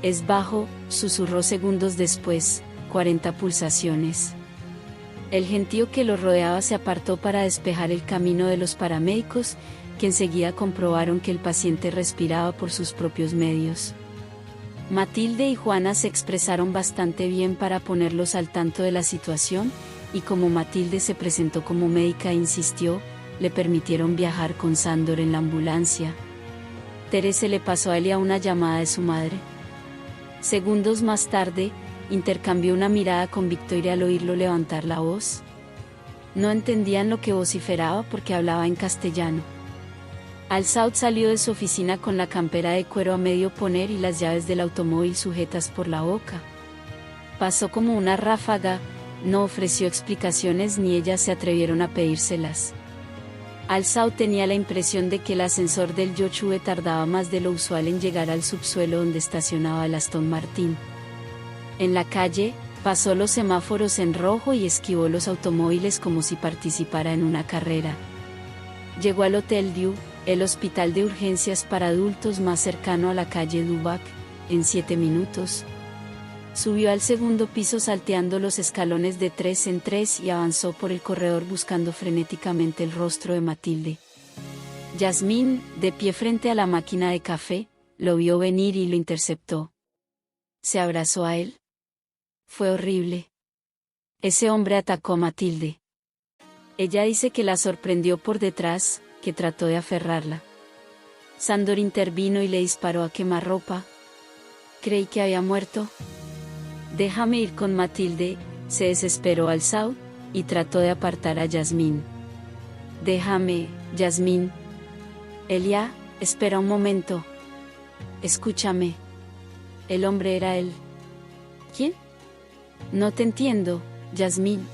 Speaker 1: Es bajo, susurró segundos después, 40 pulsaciones. El gentío que lo rodeaba se apartó para despejar el camino de los paramédicos, que enseguida comprobaron que el paciente respiraba por sus propios medios. Matilde y Juana se expresaron bastante bien para ponerlos al tanto de la situación, y como Matilde se presentó como médica e insistió, le permitieron viajar con Sándor en la ambulancia. Teresa le pasó a Elia una llamada de su madre. Segundos más tarde, intercambió una mirada con Victoria al oírlo levantar la voz. No entendían lo que vociferaba porque hablaba en castellano. Al-Saud salió de su oficina con la campera de cuero a medio poner y las llaves del automóvil sujetas por la boca. Pasó como una ráfaga, no ofreció explicaciones ni ellas se atrevieron a pedírselas. Al-Saud tenía la impresión de que el ascensor del Yochue tardaba más de lo usual en llegar al subsuelo donde estacionaba el Aston Martin. En la calle, pasó los semáforos en rojo y esquivó los automóviles como si participara en una carrera. Llegó al Hotel Dieu, el hospital de urgencias para adultos más cercano a la calle Dubac, en 7 minutos. Subió al segundo piso salteando los escalones de 3 en 3 y avanzó por el corredor buscando frenéticamente el rostro de Matilde. Yasmín, de pie frente a la máquina de café, lo vio venir y lo interceptó. Se abrazó a él. Fue horrible. Ese hombre atacó a Matilde. Ella dice que la sorprendió por detrás, que trató de aferrarla. Sándor intervino y le disparó a quemarropa. Creí que había muerto. Déjame ir con Matilde, se desesperó Alzau, y trató de apartar a Yasmín. Déjame, Yasmín. Elia, espera un momento. Escúchame. El hombre era él. ¿Quién? No te entiendo, Yasmín.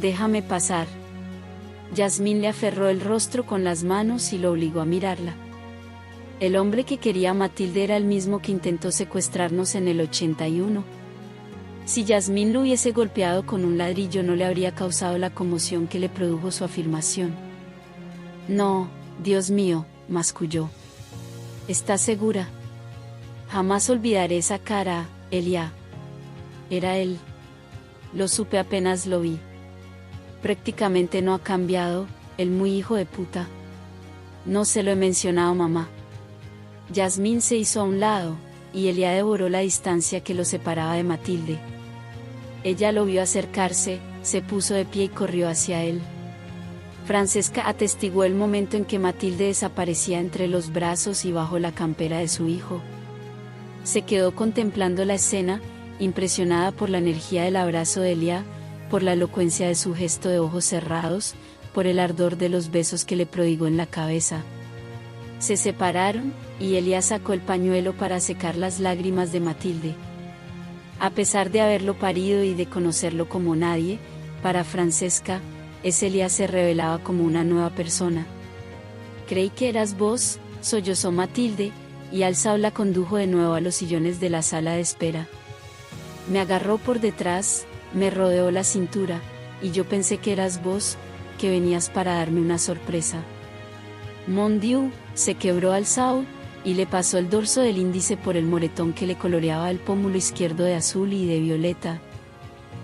Speaker 1: Déjame pasar. Yasmín le aferró el rostro con las manos y lo obligó a mirarla. El hombre que quería a Matilde era el mismo que intentó secuestrarnos en el 81. Si Yasmín lo hubiese golpeado con un ladrillo no le habría causado la conmoción que le produjo su afirmación. No, Dios mío, masculló. ¿Estás segura? Jamás olvidaré esa cara, Elia. Era él. Lo supe apenas lo vi. Prácticamente no ha cambiado, el muy hijo de puta. No se lo he mencionado, mamá. Yasmín se hizo a un lado, y Elia devoró la distancia que lo separaba de Matilde. Ella lo vio acercarse, se puso de pie y corrió hacia él. Francesca atestiguó el momento en que Matilde desaparecía entre los brazos y bajo la campera de su hijo. Se quedó contemplando la escena, impresionada por la energía del abrazo de Elia, por la elocuencia de su gesto de ojos cerrados, por el ardor de los besos que le prodigó en la cabeza. Se separaron, y Elia sacó el pañuelo para secar las lágrimas de Matilde. A pesar de haberlo parido y de conocerlo como nadie, para Francesca, ese Elia se revelaba como una nueva persona. Creí que eras vos, sollozó Matilde, y Alzau la condujo de nuevo a los sillones de la sala de espera. Me agarró por detrás, me rodeó la cintura, y yo pensé que eras vos, que venías para darme una sorpresa. Mon Dieu, se quebró Alzau, y le pasó el dorso del índice por el moretón que le coloreaba el pómulo izquierdo de azul y de violeta.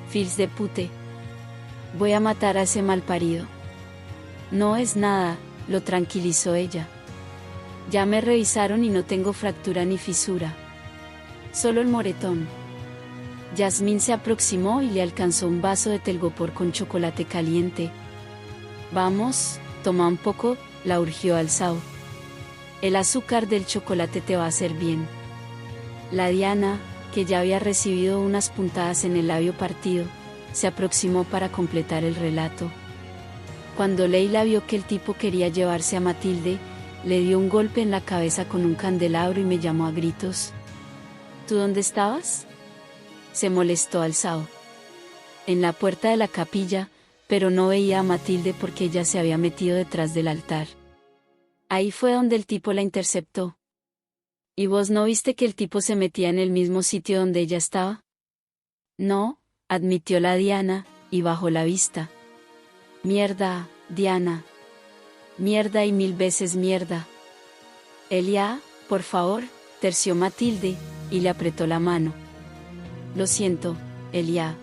Speaker 1: Fils de pute. Voy a matar a ese malparido. No es nada, lo tranquilizó ella. Ya me revisaron y no tengo fractura ni fisura. Solo el moretón. Yasmín se aproximó y le alcanzó un vaso de telgopor con chocolate caliente. Vamos, toma un poco, la urgió Alzau. El azúcar del chocolate te va a hacer bien. La Diana, que ya había recibido unas puntadas en el labio partido, se aproximó para completar el relato. Cuando Leila vio que el tipo quería llevarse a Matilde, le dio un golpe en la cabeza con un candelabro y me llamó a gritos. ¿Tú dónde estabas? Se molestó Alzau. En la puerta de la capilla, pero no veía a Matilde porque ella se había metido detrás del altar. Ahí fue donde el tipo la interceptó. ¿Y vos no viste que el tipo se metía en el mismo sitio donde ella estaba? No, admitió la Diana, y bajó la vista. Mierda, Diana. Mierda y 1000 veces mierda. Elia, por favor, terció Matilde, y le apretó la mano. Lo siento, Elia.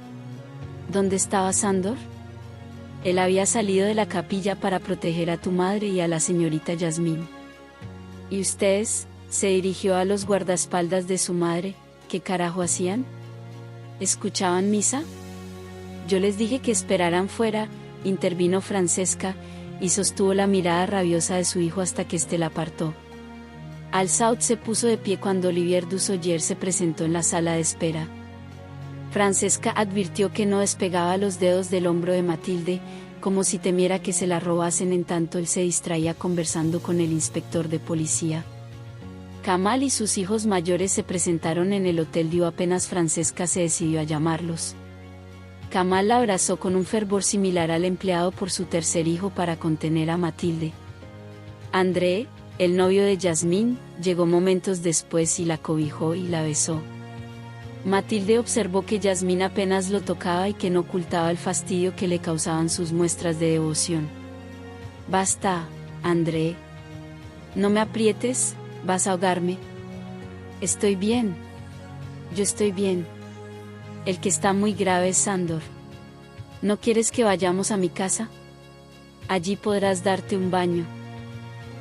Speaker 1: ¿Dónde estaba Sándor? Él había salido de la capilla para proteger a tu madre y a la señorita Yasmín. ¿Y ustedes? Se dirigió a los guardaespaldas de su madre. ¿Qué carajo hacían? ¿Escuchaban misa? Yo les dije que esperaran fuera, intervino Francesca, y sostuvo la mirada rabiosa de su hijo hasta que éste la apartó. Alzau se puso de pie cuando Olivier Dussoyer se presentó en la sala de espera. Francesca advirtió que no despegaba los dedos del hombro de Matilde, como si temiera que se la robasen en tanto él se distraía conversando con el inspector de policía. Kamal y sus hijos mayores se presentaron en el Hotel Dieu apenas Francesca se decidió a llamarlos. Kamal la abrazó con un fervor similar al empleado por su tercer hijo para contener a Matilde. André, el novio de Yasmín, llegó momentos después y la cobijó y la besó. Matilde observó que Yasmín apenas lo tocaba y que no ocultaba el fastidio que le causaban sus muestras de devoción. Basta, André. No me aprietes, vas a ahogarme. Estoy bien. Yo estoy bien. El que está muy grave es Sándor. ¿No quieres que vayamos a mi casa? Allí podrás darte un baño.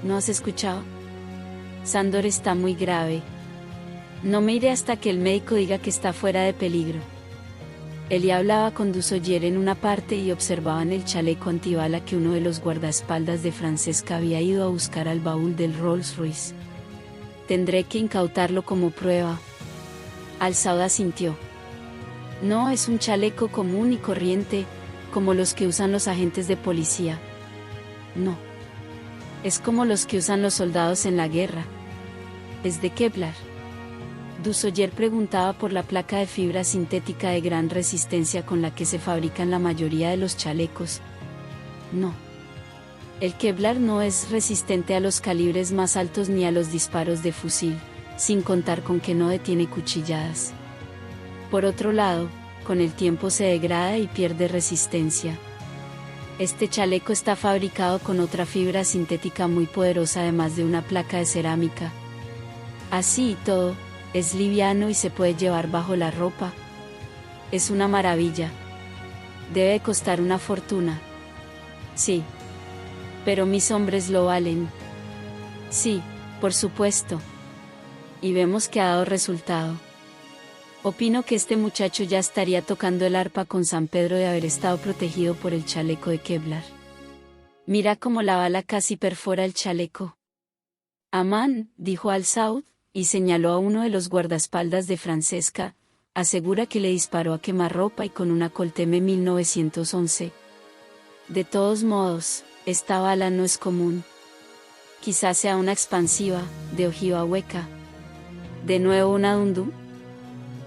Speaker 1: ¿No has escuchado? Sándor está muy grave. No me iré hasta que el médico diga que está fuera de peligro. Elia hablaba con Dusoyer en una parte y observaban el chaleco antibala que uno de los guardaespaldas de Francesca había ido a buscar al baúl del Rolls Royce. Tendré que incautarlo como prueba. Al-Saud asintió. No es un chaleco común y corriente, como los que usan los agentes de policía. No. Es como los que usan los soldados en la guerra. Es de Kevlar. Dusoyer preguntaba por la placa de fibra sintética de gran resistencia con la que se fabrican la mayoría de los chalecos. No. El Kevlar no es resistente a los calibres más altos ni a los disparos de fusil, sin contar con que no detiene cuchilladas. Por otro lado, con el tiempo se degrada y pierde resistencia. Este chaleco está fabricado con otra fibra sintética muy poderosa además de una placa de cerámica. Así y todo, es liviano y se puede llevar bajo la ropa. Es una maravilla. Debe costar una fortuna. Sí. Pero mis hombres lo valen. Sí, por supuesto. Y vemos que ha dado resultado. Opino que este muchacho ya estaría tocando el arpa con San Pedro de haber estado protegido por el chaleco de Kevlar. Mira cómo la bala casi perfora el chaleco. Amán, dijo Al-Saud, y señaló a uno de los guardaespaldas de Francesca, asegura que le disparó a quemarropa y con una Colt M1911. De todos modos, esta bala no es común. Quizás sea una expansiva, de ojiva hueca. ¿De nuevo una Dundu?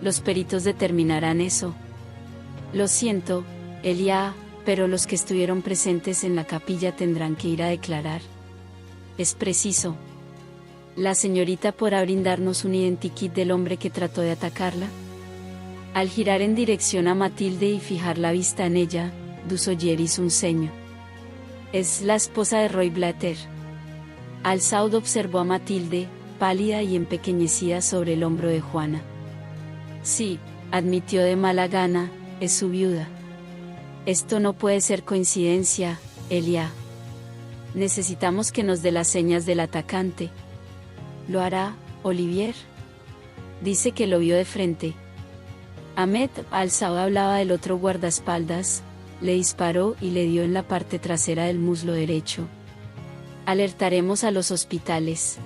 Speaker 1: Los peritos determinarán eso. Lo siento, Elia, pero los que estuvieron presentes en la capilla tendrán que ir a declarar. Es preciso. ¿La señorita podrá brindarnos un identikit del hombre que trató de atacarla? Al girar en dirección a Matilde y fijar la vista en ella, Dusoyer hizo un ceño. Es la esposa de Roy Blatter. Al-Saud observó a Matilde, pálida y empequeñecida sobre el hombro de Juana. Sí, admitió de mala gana, es su viuda. Esto no puede ser coincidencia, Elia. Necesitamos que nos dé las señas del atacante. ¿Lo hará, Olivier? Dice que lo vio de frente. Ahmed Al-Saud hablaba del otro guardaespaldas, le disparó y le dio en la parte trasera del muslo derecho. Alertaremos a los hospitales.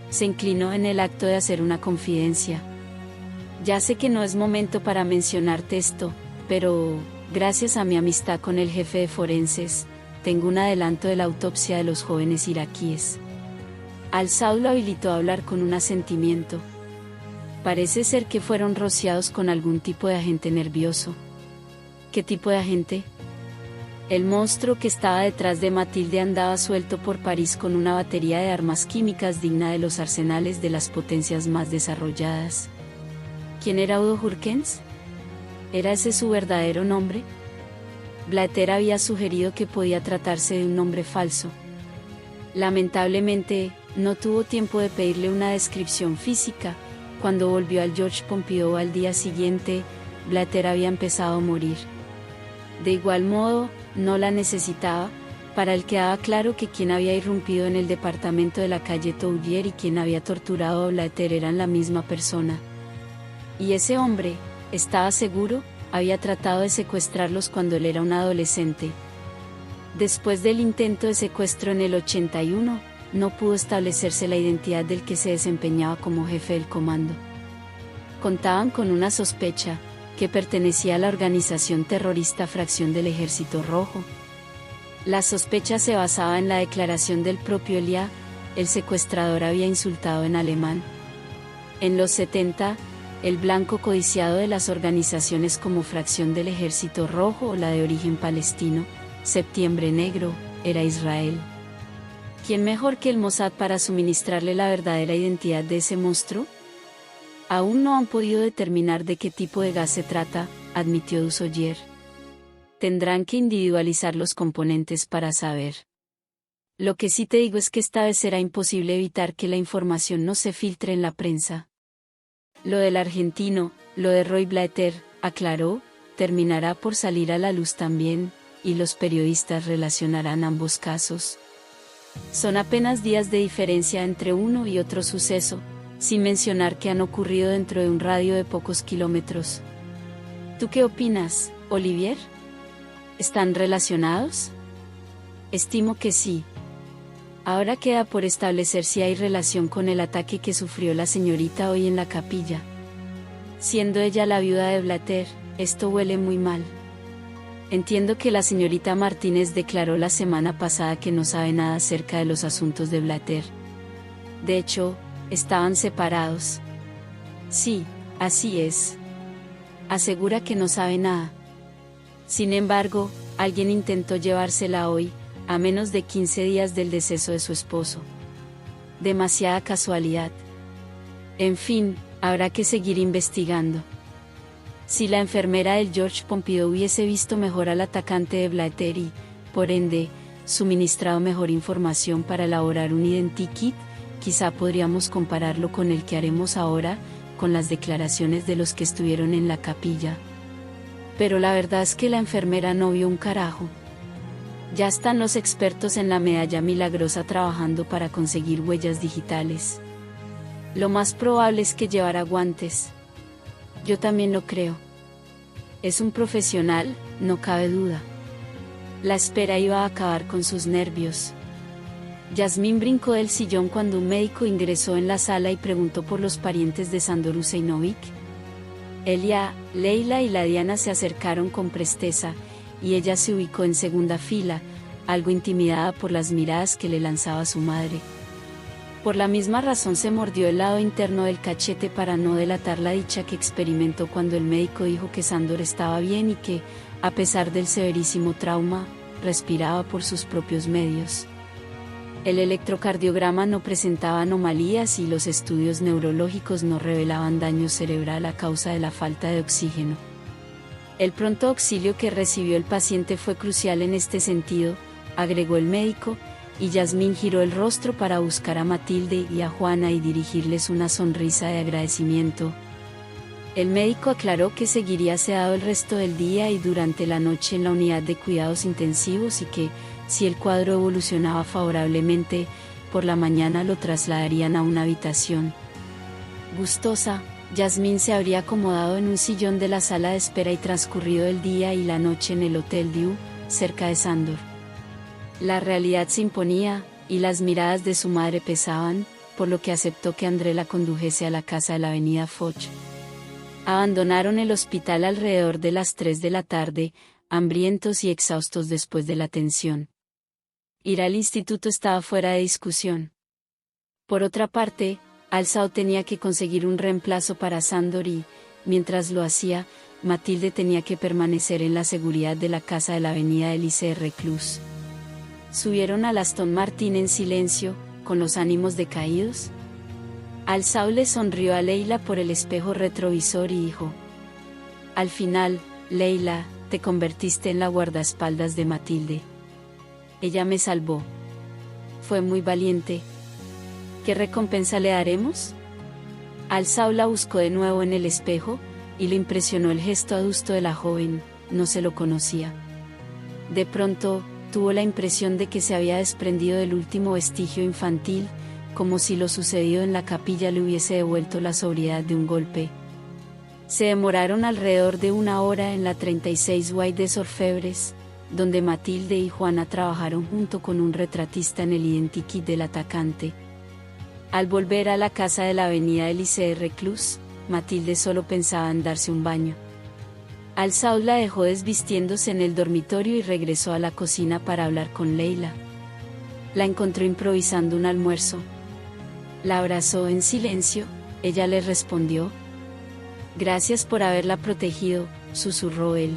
Speaker 1: Se inclinó en el acto de hacer una confidencia. Ya sé que no es momento para mencionarte esto, pero, gracias a mi amistad con el jefe de forenses, tengo un adelanto de la autopsia de los jóvenes iraquíes. Al-Saud lo habilitó a hablar con un asentimiento. Parece ser que fueron rociados con algún tipo de agente nervioso. ¿Qué tipo de agente? El monstruo que estaba detrás de Matilde andaba suelto por París con una batería de armas químicas digna de los arsenales de las potencias más desarrolladas. ¿Quién era Udo Jurgens? ¿Era ese su verdadero nombre? Blatter había sugerido que podía tratarse de un nombre falso. Lamentablemente, no tuvo tiempo de pedirle una descripción física. Cuando volvió al Georges Pompidou al día siguiente, Blatter había empezado a morir. De igual modo, no la necesitaba. Para él quedaba claro que quien había irrumpido en el departamento de la calle Touvier y quien había torturado a Blatter eran la misma persona. Y ese hombre, estaba seguro, había tratado de secuestrarlos cuando él era un adolescente. Después del intento de secuestro en el 81, no pudo establecerse la identidad del que se desempeñaba como jefe del comando. Contaban con una sospecha, que pertenecía a la organización terrorista Fracción del Ejército Rojo. La sospecha se basaba en la declaración del propio Elia, el secuestrador había insultado en alemán. En los 70, el blanco codiciado de las organizaciones como Fracción del Ejército Rojo o la de origen palestino, Septiembre Negro, era Israel. ¿Quién mejor que el Mossad para suministrarle la verdadera identidad de ese monstruo? Aún no han podido determinar de qué tipo de gas se trata, admitió Dusoyer. Tendrán que individualizar los componentes para saber. Lo que sí te digo es que esta vez será imposible evitar que la información no se filtre en la prensa. Lo del argentino, lo de Roy Blatter, aclaró, terminará por salir a la luz también, y los periodistas relacionarán ambos casos. Son apenas días de diferencia entre uno y otro suceso, sin mencionar que han ocurrido dentro de un radio de pocos kilómetros. ¿Tú qué opinas, Olivier? ¿Están relacionados? Estimo que sí. Ahora queda por establecer si hay relación con el ataque que sufrió la señorita hoy en la capilla. Siendo ella la viuda de Blatter, esto huele muy mal. Entiendo que la señorita Martínez declaró la semana pasada que no sabe nada acerca de los asuntos de Blatter. De hecho, estaban separados. Sí, así es. Asegura que no sabe nada. Sin embargo, alguien intentó llevársela hoy, a menos de 15 días del deceso de su esposo. Demasiada casualidad. En fin, habrá que seguir investigando. Si la enfermera del George Pompidou hubiese visto mejor al atacante de Blatter y, por ende, suministrado mejor información para elaborar un identikit, quizá podríamos compararlo con el que haremos ahora, con las declaraciones de los que estuvieron en la capilla. Pero la verdad es que la enfermera no vio un carajo. Ya están los expertos en la medalla milagrosa trabajando para conseguir huellas digitales. Lo más probable es que llevara guantes. Yo también lo creo. Es un profesional, no cabe duda. La espera iba a acabar con sus nervios. Yasmín brincó del sillón cuando un médico ingresó en la sala y preguntó por los parientes de Sándor Husseinovic. Elia, Leila y la Diana se acercaron con presteza, y ella se ubicó en segunda fila, algo intimidada por las miradas que le lanzaba su madre. Por la misma razón se mordió el lado interno del cachete para no delatar la dicha que experimentó cuando el médico dijo que Sándor estaba bien y que, a pesar del severísimo trauma, respiraba por sus propios medios. El electrocardiograma no presentaba anomalías y los estudios neurológicos no revelaban daño cerebral a causa de la falta de oxígeno. El pronto auxilio que recibió el paciente fue crucial en este sentido, agregó el médico, y Yasmín giró el rostro para buscar a Matilde y a Juana y dirigirles una sonrisa de agradecimiento. El médico aclaró que seguiría sedado el resto del día y durante la noche en la unidad de cuidados intensivos y que, si el cuadro evolucionaba favorablemente, por la mañana lo trasladarían a una habitación. Gustosa, Yasmín se habría acomodado en un sillón de la sala de espera y transcurrido el día y la noche en el Hotel Dieu, cerca de Sándor. La realidad se imponía, y las miradas de su madre pesaban, por lo que aceptó que André la condujese a la casa de la avenida Foch. Abandonaron el hospital alrededor de las 3 de la tarde, hambrientos y exhaustos después de la tensión. Ir al instituto estaba fuera de discusión. Por otra parte, Alzao tenía que conseguir un reemplazo para Sándor y, mientras lo hacía, Matilde tenía que permanecer en la seguridad de la casa de la avenida Elise Reclus. Subieron al Aston Martin en silencio, con los ánimos decaídos. Alzao le sonrió a Leila por el espejo retrovisor y dijo: «Al final, Leila, te convertiste en la guardaespaldas de Matilde. Ella me salvó. Fue muy valiente. ¿Qué recompensa le daremos?». Alzao la buscó de nuevo en el espejo, y le impresionó el gesto adusto de la joven, no se lo conocía. De pronto, tuvo la impresión de que se había desprendido del último vestigio infantil, como si lo sucedido en la capilla le hubiese devuelto la sobriedad de un golpe. Se demoraron alrededor de 1 hora en la 36 Guay des Orfebres, donde Matilde y Juana trabajaron junto con un retratista en el identikit del atacante. Al volver a la casa de la avenida Elise Reclus, Matilde solo pensaba en darse un baño. Alzao la dejó desvistiéndose en el dormitorio y regresó a la cocina para hablar con Leila. La encontró improvisando un almuerzo. La abrazó en silencio, ella le respondió. «Gracias por haberla protegido», susurró él.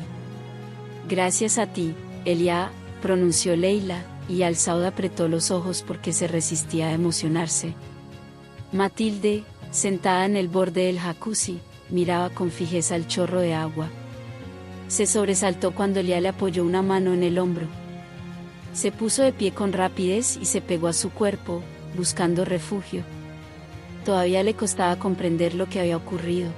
Speaker 1: «Gracias a ti, Elia», pronunció Leila, y Alzao apretó los ojos porque se resistía a emocionarse. Matilde, sentada en el borde del jacuzzi, miraba con fijeza el chorro de agua. Se sobresaltó cuando Elia le apoyó una mano en el hombro. Se puso de pie con rapidez y se pegó a su cuerpo, buscando refugio. Todavía le costaba comprender lo que había ocurrido.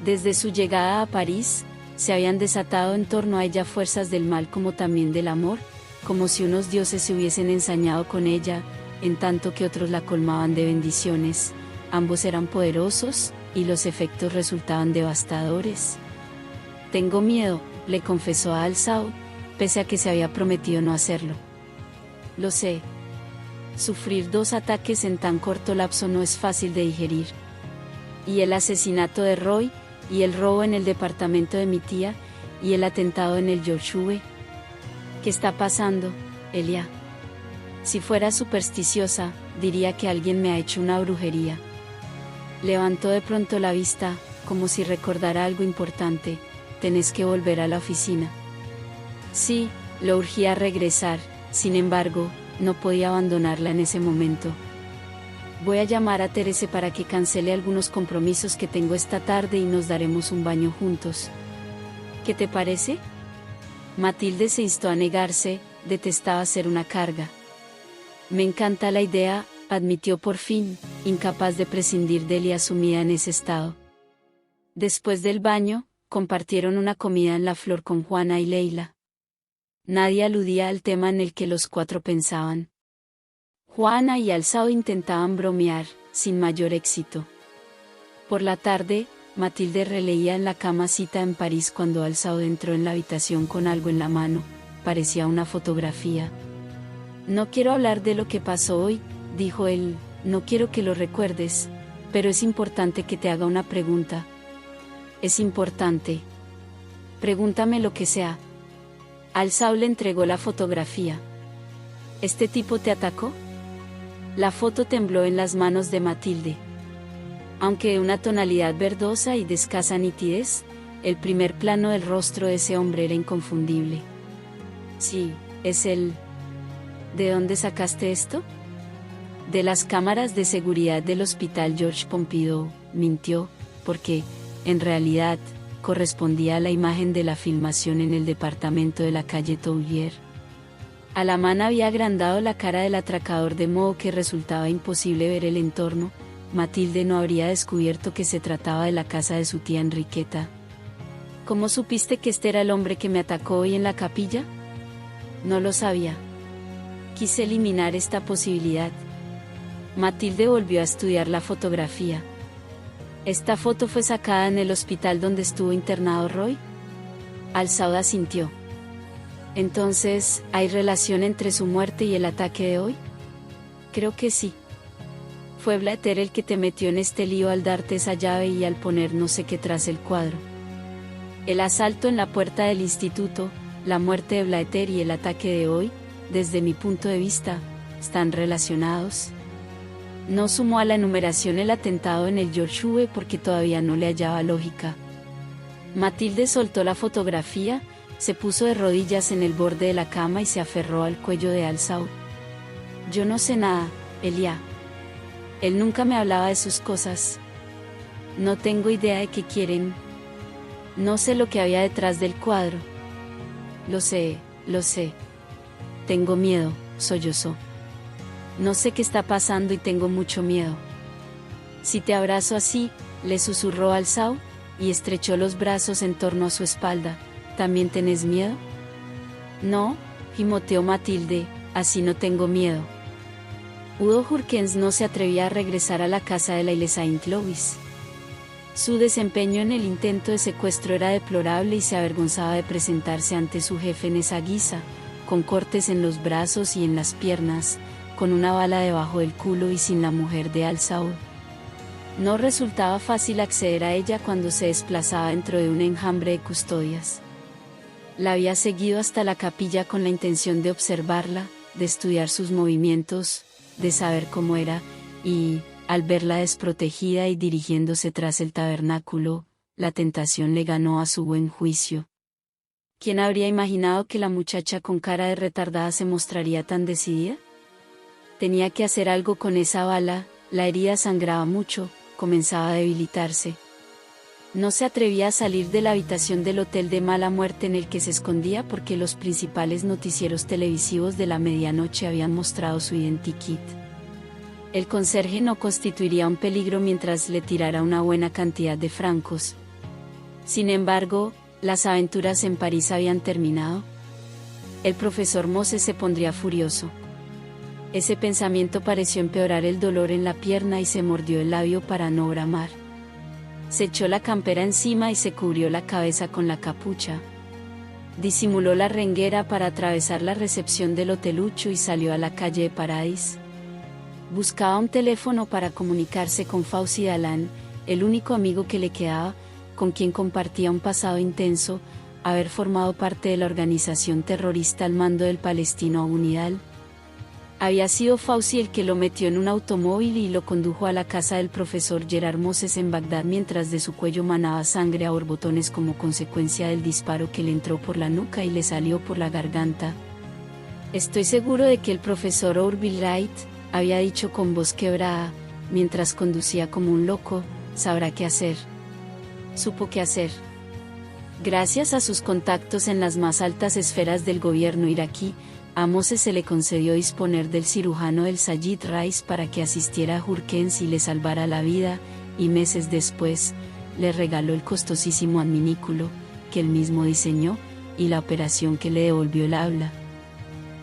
Speaker 1: Desde su llegada a París, se habían desatado en torno a ella fuerzas del mal como también del amor, como si unos dioses se hubiesen ensañado con ella, en tanto que otros la colmaban de bendiciones. Ambos eran poderosos, y los efectos resultaban devastadores. Tengo miedo, le confesó a Al-Saud, pese a que se había prometido no hacerlo. Lo sé. Sufrir 2 ataques en tan corto lapso no es fácil de digerir. Y el asesinato de Roy, y el robo en el departamento de mi tía, y el atentado en el Yoshue. ¿Qué está pasando, Elia? Si fuera supersticiosa, diría que alguien me ha hecho una brujería. Levantó de pronto la vista, como si recordara algo importante. Tenés que volver a la oficina. Sí, lo urgía a regresar, sin embargo, no podía abandonarla en ese momento. Voy a llamar a Terese para que cancele algunos compromisos que tengo esta tarde y nos daremos un baño juntos. ¿Qué te parece? Matilde se instó a negarse, detestaba ser una carga. Me encanta la idea, admitió por fin, incapaz de prescindir de Elia sumida en ese estado. Después del baño, compartieron una comida en la Flor con Juana y Leila. Nadie aludía al tema en el que los 4 pensaban. Juana y Al-Saud intentaban bromear, sin mayor éxito. Por la tarde, Matilde releía en la cama Cita en París cuando Al-Saud entró en la habitación con algo en la mano, parecía una fotografía. No quiero hablar de lo que pasó hoy, dijo él, no quiero que lo recuerdes, pero es importante que te haga una pregunta. Es importante. Pregúntame lo que sea. Al-Saud le entregó la fotografía. ¿Este tipo te atacó? La foto tembló en las manos de Matilde. Aunque de una tonalidad verdosa y de escasa nitidez, el primer plano del rostro de ese hombre era inconfundible. Sí, es él. ¿De dónde sacaste esto? De las cámaras de seguridad del Hospital Georges Pompidou, mintió, porque, en realidad, correspondía a la imagen de la filmación en el departamento de la calle Touvier. Alamán había agrandado la cara del atracador de modo que resultaba imposible ver el entorno. Matilde no habría descubierto que se trataba de la casa de su tía Enriqueta. ¿Cómo supiste que este era el hombre que me atacó hoy en la capilla? No lo sabía. Quise eliminar esta posibilidad. Matilde volvió a estudiar la fotografía. ¿Esta foto fue sacada en el hospital donde estuvo internado Roy? Al-Saud asintió. Entonces, ¿hay relación entre su muerte y el ataque de hoy? Creo que sí. Fue Blatter el que te metió en este lío al darte esa llave y al poner no sé qué tras el cuadro. El asalto en la puerta del instituto, la muerte de Blatter y el ataque de hoy, desde mi punto de vista, están relacionados. No sumó a la enumeración el atentado en el Yoshue porque todavía no le hallaba lógica. Matilde soltó la fotografía, se puso de rodillas en el borde de la cama y se aferró al cuello de Al-Saud. Yo no sé nada, Elia. Él nunca me hablaba de sus cosas. No tengo idea de qué quieren. No sé lo que había detrás del cuadro. Lo sé, lo sé. Tengo miedo, sollozó. No sé qué está pasando y tengo mucho miedo. Si te abrazo así, le susurró Al-Saud, y estrechó los brazos en torno a su espalda. ¿También tenés miedo? No, gimoteó Matilde, así no tengo miedo. Udo Jurgens no se atrevía a regresar a la casa de la Ile Saint-Louis. Su desempeño en el intento de secuestro era deplorable y se avergonzaba de presentarse ante su jefe en esa guisa, con cortes en los brazos y en las piernas, con una bala debajo del culo y sin la mujer de Al-Saud. No resultaba fácil acceder a ella cuando se desplazaba dentro de un enjambre de custodias. La había seguido hasta la capilla con la intención de observarla, de estudiar sus movimientos, de saber cómo era, y, al verla desprotegida y dirigiéndose tras el tabernáculo, la tentación le ganó a su buen juicio. ¿Quién habría imaginado que la muchacha con cara de retardada se mostraría tan decidida? Tenía que hacer algo con esa bala, la herida sangraba mucho, comenzaba a debilitarse. No se atrevía a salir de la habitación del hotel de mala muerte en el que se escondía porque los principales noticieros televisivos de la medianoche habían mostrado su identikit. El conserje no constituiría un peligro mientras le tirara una buena cantidad de francos. Sin embargo, las aventuras en París habían terminado. El profesor Moses se pondría furioso. Ese pensamiento pareció empeorar el dolor en la pierna y se mordió el labio para no bramar. Se echó la campera encima y se cubrió la cabeza con la capucha. Disimuló la renguera para atravesar la recepción del hotelucho y salió a la calle de Paradis. Buscaba un teléfono para comunicarse con Fauci Dalán, el único amigo que le quedaba, con quien compartía un pasado intenso, haber formado parte de la organización terrorista al mando del palestino Abu Nidal. Había sido Fauci el que lo metió en un automóvil y lo condujo a la casa del profesor Gerard Moses en Bagdad mientras de su cuello manaba sangre a borbotones como consecuencia del disparo que le entró por la nuca y le salió por la garganta. Estoy seguro de que el profesor Orville Wright, había dicho con voz quebrada, mientras conducía como un loco, sabrá qué hacer. Supo qué hacer. Gracias a sus contactos en las más altas esferas del gobierno iraquí, a Moses se le concedió disponer del cirujano del Sayid Rais para que asistiera a Jurkens y le salvara la vida, y meses después, le regaló el costosísimo adminículo, que él mismo diseñó, y la operación que le devolvió el habla.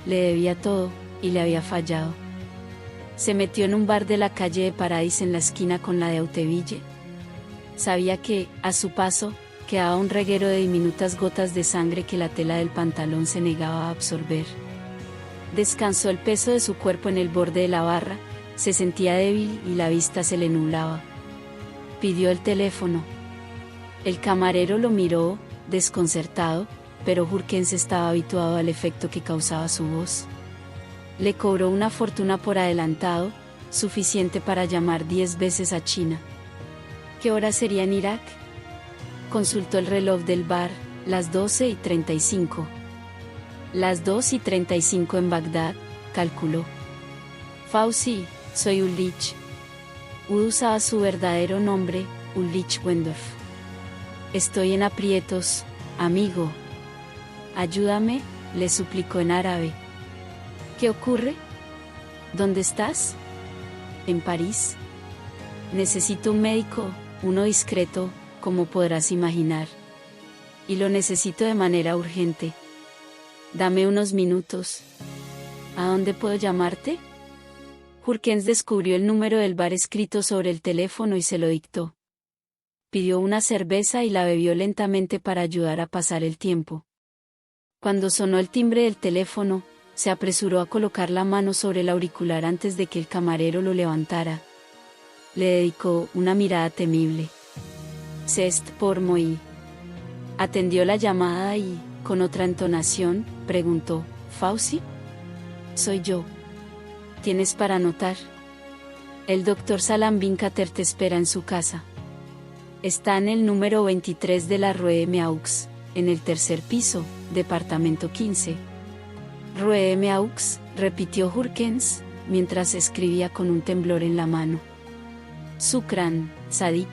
Speaker 1: Le debía todo, y le había fallado. Se metió en un bar de la calle de Paradis en la esquina con la de Auteville. Sabía que, a su paso, quedaba un reguero de diminutas gotas de sangre que la tela del pantalón se negaba a absorber. Descansó el peso de su cuerpo en el borde de la barra, se sentía débil y la vista se le nublaba. Pidió el teléfono. El camarero lo miró, desconcertado, pero Jurkens estaba habituado al efecto que causaba su voz. Le cobró una fortuna por adelantado, suficiente para llamar 10 veces a China. ¿Qué hora sería en Irak? Consultó el reloj del bar, las 12:35. Las 2:35 en Bagdad, calculó. Fauci, soy Ulrich. Usaba su verdadero nombre, Ulrich Wendorf. Estoy en aprietos, amigo. Ayúdame, le suplicó en árabe. ¿Qué ocurre? ¿Dónde estás? En París. Necesito un médico, uno discreto, como podrás imaginar. Y lo necesito de manera urgente. Dame unos minutos. ¿A dónde puedo llamarte? Jurkens descubrió el número del bar escrito sobre el teléfono y se lo dictó. Pidió una cerveza y la bebió lentamente para ayudar a pasar el tiempo. Cuando sonó el timbre del teléfono, se apresuró a colocar la mano sobre el auricular antes de que el camarero lo levantara. Le dedicó una mirada temible. «C'est pour moi». Atendió la llamada y, con otra entonación, preguntó, «¿Fauci?» «Soy yo. ¿Tienes para anotar?» «El doctor Salam Bin Khater te espera en su casa. Está en el número 23 de la Rue Meaux, en el tercer piso, departamento 15. «Rue Meaux», repitió Jurkens, mientras escribía con un temblor en la mano. «Shukran, Sadik».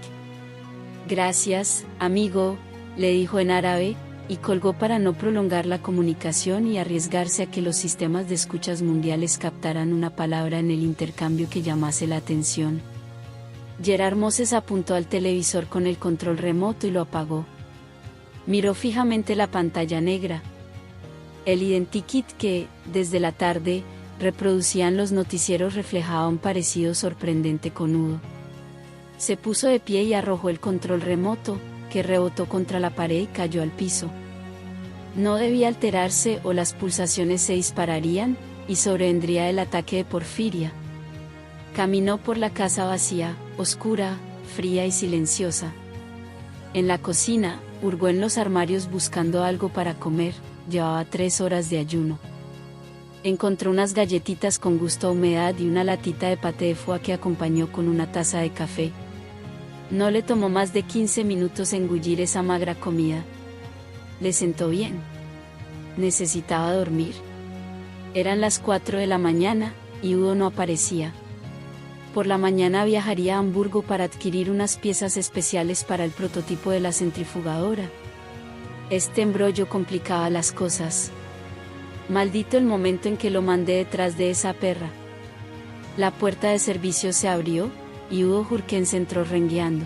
Speaker 1: «Gracias, amigo», le dijo en árabe, y colgó para no prolongar la comunicación y arriesgarse a que los sistemas de escuchas mundiales captaran una palabra en el intercambio que llamase la atención. Gerard Moses apuntó al televisor con el control remoto y lo apagó. Miró fijamente la pantalla negra. El identikit que, desde la tarde, reproducían los noticieros reflejaba un parecido sorprendente conudo. Se puso de pie y arrojó el control remoto, que rebotó contra la pared y cayó al piso. No debía alterarse o las pulsaciones se dispararían, y sobrevendría el ataque de porfiria. Caminó por la casa vacía, oscura, fría y silenciosa. En la cocina, hurgó en los armarios buscando algo para comer, llevaba 3 horas de ayuno. Encontró unas galletitas con gusto a humedad y una latita de paté de foie que acompañó con una taza de café. No le tomó más de 15 minutos engullir esa magra comida. Le sentó bien. Necesitaba dormir. Eran las 4 de la mañana, y Udo no aparecía. Por la mañana viajaría a Hamburgo para adquirir unas piezas especiales para el prototipo de la centrifugadora. Este embrollo complicaba las cosas. Maldito el momento en que lo mandé detrás de esa perra. La puerta de servicio se abrió, y Udo Jurkens entró rengueando.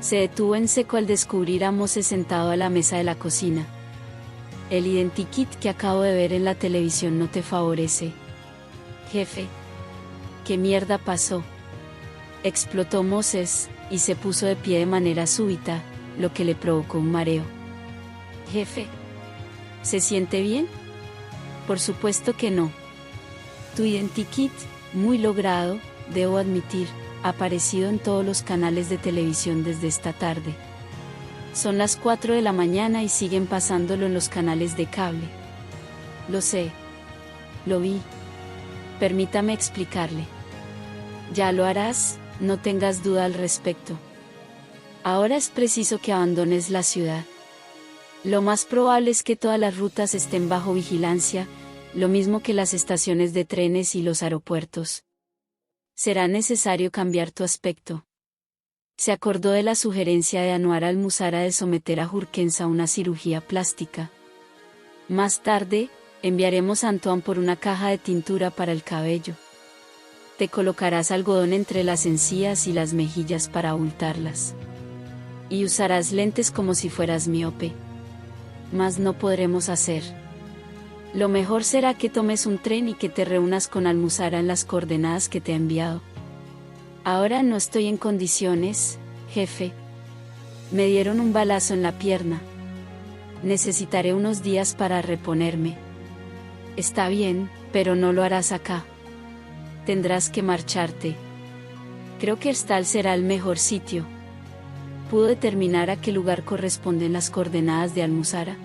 Speaker 1: Se detuvo en seco al descubrir a Moses sentado a la mesa de la cocina. «El identikit que acabo de ver en la televisión no te favorece. Jefe. ¿Qué mierda pasó?», explotó Moses, y se puso de pie de manera súbita, lo que le provocó un mareo. Jefe. ¿Se siente bien? Por supuesto que no. Tu identikit, muy logrado, debo admitir, ha aparecido en todos los canales de televisión desde esta tarde. Son las 4 de la mañana y siguen pasándolo en los canales de cable. Lo sé. Lo vi. Permítame explicarle. Ya lo harás, no tengas duda al respecto. Ahora es preciso que abandones la ciudad. Lo más probable es que todas las rutas estén bajo vigilancia, lo mismo que las estaciones de trenes y los aeropuertos. Será necesario cambiar tu aspecto. Se acordó de la sugerencia de Anwar al-Musara de someter a Jurkens a una cirugía plástica. Más tarde, enviaremos a Antoine por una caja de tintura para el cabello. Te colocarás algodón entre las encías y las mejillas para abultarlas. Y usarás lentes como si fueras miope. Mas no podremos hacer. Lo mejor será que tomes un tren y que te reúnas con Al-Musara en las coordenadas que te ha enviado. Ahora no estoy en condiciones, jefe. Me dieron un balazo en la pierna. Necesitaré unos días para reponerme. Está bien, pero no lo harás acá. Tendrás que marcharte. Creo que Herstal será el mejor sitio. ¿Pudo determinar a qué lugar corresponden las coordenadas de Al-Musara?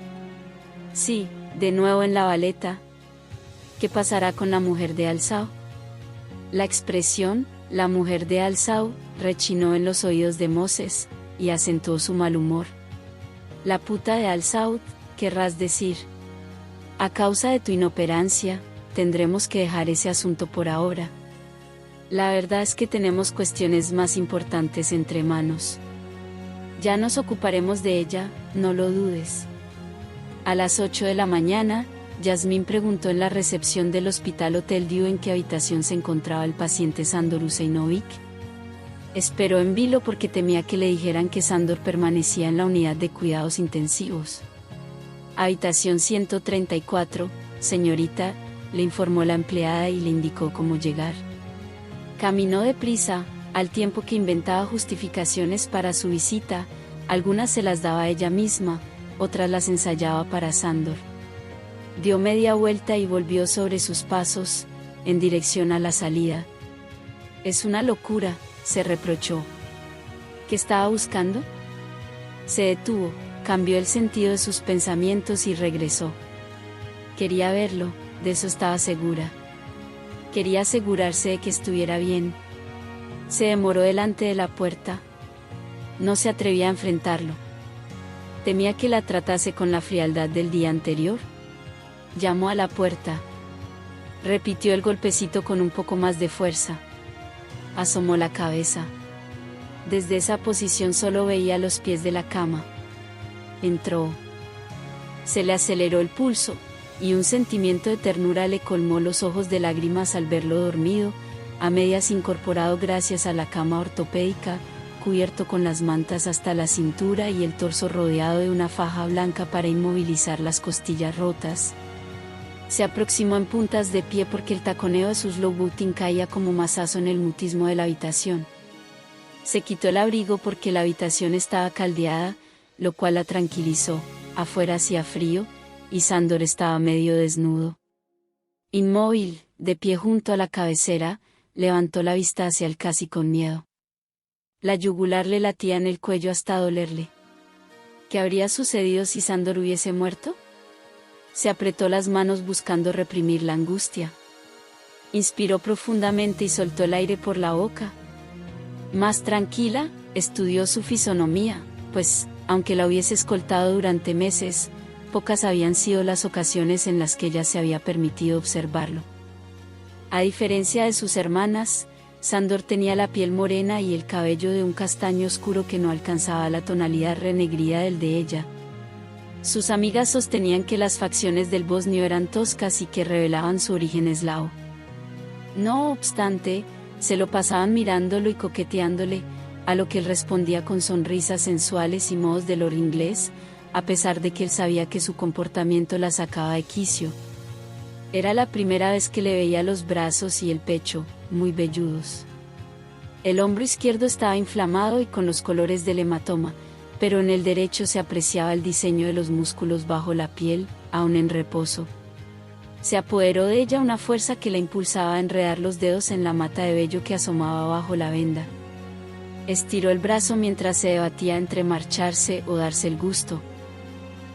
Speaker 1: Sí, de nuevo en La Valeta. ¿Qué pasará con la mujer de Al-Saud? La expresión, la mujer de Al-Saud, rechinó en los oídos de Moses, y acentuó su mal humor. La puta de Al-Saud, querrás decir. A causa de tu inoperancia, tendremos que dejar ese asunto por ahora. La verdad es que tenemos cuestiones más importantes entre manos. Ya nos ocuparemos de ella, no lo dudes. A las 8 de la mañana, Yasmín preguntó en la recepción del Hospital Hotel Diu en qué habitación se encontraba el paciente Sándor Husseinovic. Esperó en vilo porque temía que le dijeran que Sándor permanecía en la unidad de cuidados intensivos. Habitación 134, señorita, le informó la empleada y le indicó cómo llegar. Caminó deprisa, al tiempo que inventaba justificaciones para su visita, algunas se las daba ella misma, otras las ensayaba para Sándor. Dio media vuelta y volvió sobre sus pasos, en dirección a la salida. Es una locura, se reprochó. ¿Qué estaba buscando? Se detuvo, cambió el sentido de sus pensamientos y regresó. Quería verlo, de eso estaba segura. Quería asegurarse de que estuviera bien. Se demoró delante de la puerta. No se atrevía a enfrentarlo. Temía que la tratase con la frialdad del día anterior. Llamó a la puerta. Repitió el golpecito con un poco más de fuerza. Asomó la cabeza. Desde esa posición solo veía los pies de la cama. Entró. Se le aceleró el pulso, y un sentimiento de ternura le colmó los ojos de lágrimas al verlo dormido, a medias incorporado gracias a la cama ortopédica, cubierto con las mantas hasta la cintura y el torso rodeado de una faja blanca para inmovilizar las costillas rotas. Se aproximó en puntas de pie porque el taconeo de sus Louboutin caía como mazazo en el mutismo de la habitación. Se quitó el abrigo porque la habitación estaba caldeada, lo cual la tranquilizó. Afuera hacía frío, y Sándor estaba medio desnudo. Inmóvil, de pie junto a la cabecera, levantó la vista hacia él casi con miedo. La yugular le latía en el cuello hasta dolerle. ¿Qué habría sucedido si Sándor hubiese muerto? Se apretó las manos buscando reprimir la angustia. Inspiró profundamente y soltó el aire por la boca. Más tranquila, estudió su fisonomía, pues, aunque la hubiese escoltado durante meses, pocas habían sido las ocasiones en las que ella se había permitido observarlo. A diferencia de sus hermanas, Sándor tenía la piel morena y el cabello de un castaño oscuro que no alcanzaba la tonalidad renegrida del de ella. Sus amigas sostenían que las facciones del bosnio eran toscas y que revelaban su origen eslavo. No obstante, se lo pasaban mirándolo y coqueteándole, a lo que él respondía con sonrisas sensuales y modos de lord inglés, a pesar de que él sabía que su comportamiento la sacaba de quicio. Era la primera vez que le veía los brazos y el pecho, muy velludos. El hombro izquierdo estaba inflamado y con los colores del hematoma, pero en el derecho se apreciaba el diseño de los músculos bajo la piel, aún en reposo. Se apoderó de ella una fuerza que la impulsaba a enredar los dedos en la mata de vello que asomaba bajo la venda. Estiró el brazo mientras se debatía entre marcharse o darse el gusto.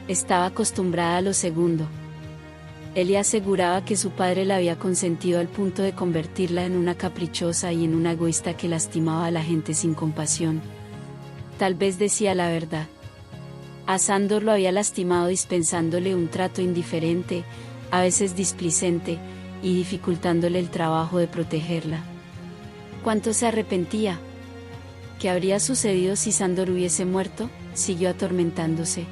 Speaker 1: Estaba acostumbrada a lo segundo. Él le aseguraba que su padre la había consentido al punto de convertirla en una caprichosa y en una egoísta que lastimaba a la gente sin compasión. Tal vez decía la verdad. A Sándor lo había lastimado dispensándole un trato indiferente, a veces displicente, y dificultándole el trabajo de protegerla. ¿Cuánto se arrepentía? ¿Qué habría sucedido si Sándor hubiese muerto? Siguió atormentándose.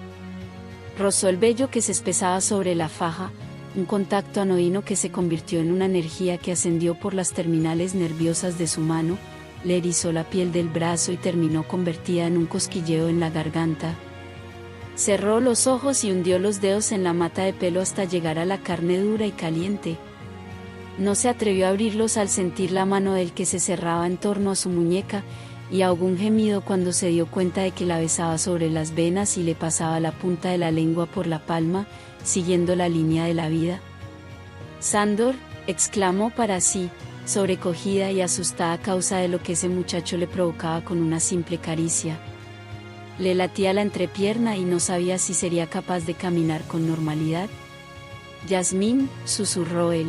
Speaker 1: Rozó el vello que se espesaba sobre la faja, un contacto anodino que se convirtió en una energía que ascendió por las terminales nerviosas de su mano, le erizó la piel del brazo y terminó convertida en un cosquilleo en la garganta. Cerró los ojos y hundió los dedos en la mata de pelo hasta llegar a la carne dura y caliente. No se atrevió a abrirlos al sentir la mano del que se cerraba en torno a su muñeca, y ahogó un gemido cuando se dio cuenta de que la besaba sobre las venas y le pasaba la punta de la lengua por la palma, siguiendo la línea de la vida. Sándor, exclamó para sí, sobrecogida y asustada a causa de lo que ese muchacho le provocaba con una simple caricia. Le latía la entrepierna y no sabía si sería capaz de caminar con normalidad. Yasmín, susurró él.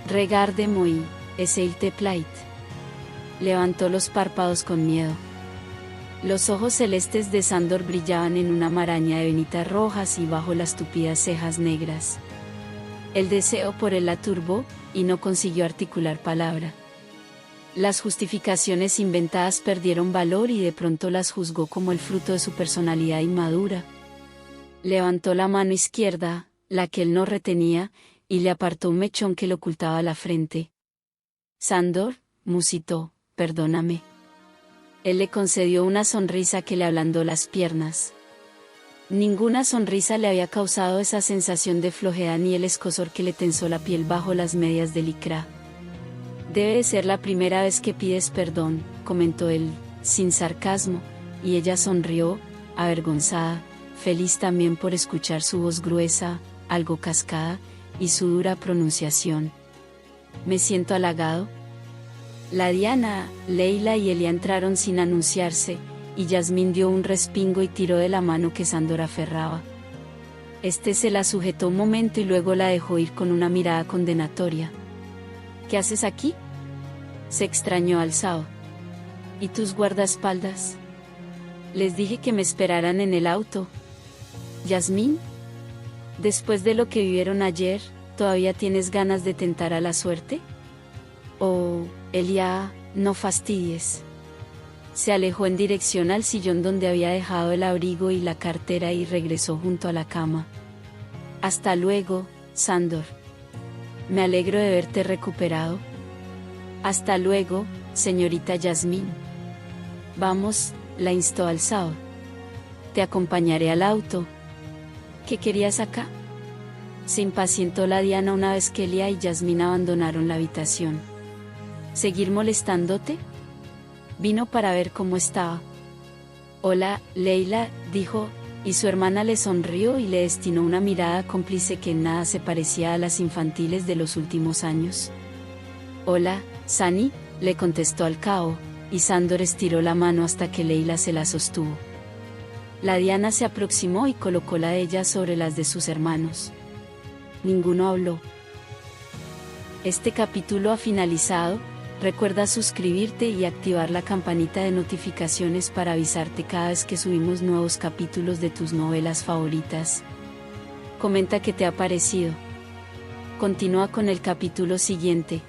Speaker 1: Regarde-moi, s'il te plaît. Levantó los párpados con miedo. Los ojos celestes de Sándor brillaban en una maraña de venitas rojas y bajo las tupidas cejas negras. El deseo por él la turbó, y no consiguió articular palabra. Las justificaciones inventadas perdieron valor y de pronto las juzgó como el fruto de su personalidad inmadura. Levantó la mano izquierda, la que él no retenía, y le apartó un mechón que le ocultaba la frente. Sándor, musitó, perdóname. Él le concedió una sonrisa que le ablandó las piernas. Ninguna sonrisa le había causado esa sensación de flojera ni el escozor que le tensó la piel bajo las medias de licra. Debe de ser la primera vez que pides perdón, comentó él, sin sarcasmo, y ella sonrió, avergonzada, feliz también por escuchar su voz gruesa, algo cascada, y su dura pronunciación. Me siento halagado. La Diana, Leila y Elia entraron sin anunciarse, y Yasmín dio un respingo y tiró de la mano que Sándor aferraba. Este se la sujetó un momento y luego la dejó ir con una mirada condenatoria. ¿Qué haces aquí? Se extrañó Alzao. ¿Y tus guardaespaldas? Les dije que me esperaran en el auto. Yasmín, después de lo que vivieron ayer, ¿todavía tienes ganas de tentar a la suerte? Oh, Elia, no fastidies. Se alejó en dirección al sillón donde había dejado el abrigo y la cartera y regresó junto a la cama. Hasta luego, Sándor. Me alegro de verte recuperado. Hasta luego, señorita Yasmín. Vamos, la instó Alzao. Te acompañaré al auto. ¿Qué querías acá? Se impacientó la Diana una vez que Elia y Yasmín abandonaron la habitación. ¿Seguir molestándote? Vino para ver cómo estaba. Hola, Leila, dijo, y su hermana le sonrió y le destinó una mirada cómplice que en nada se parecía a las infantiles de los últimos años. Hola, Sani, le contestó al cabo, y Sándor estiró la mano hasta que Leila se la sostuvo. La Diana se aproximó y colocó la de ella sobre las de sus hermanos. Ninguno habló. Este capítulo ha finalizado. Recuerda suscribirte y activar la campanita de notificaciones para avisarte cada vez que subimos nuevos capítulos de tus novelas favoritas. Comenta qué te ha parecido. Continúa con el capítulo siguiente.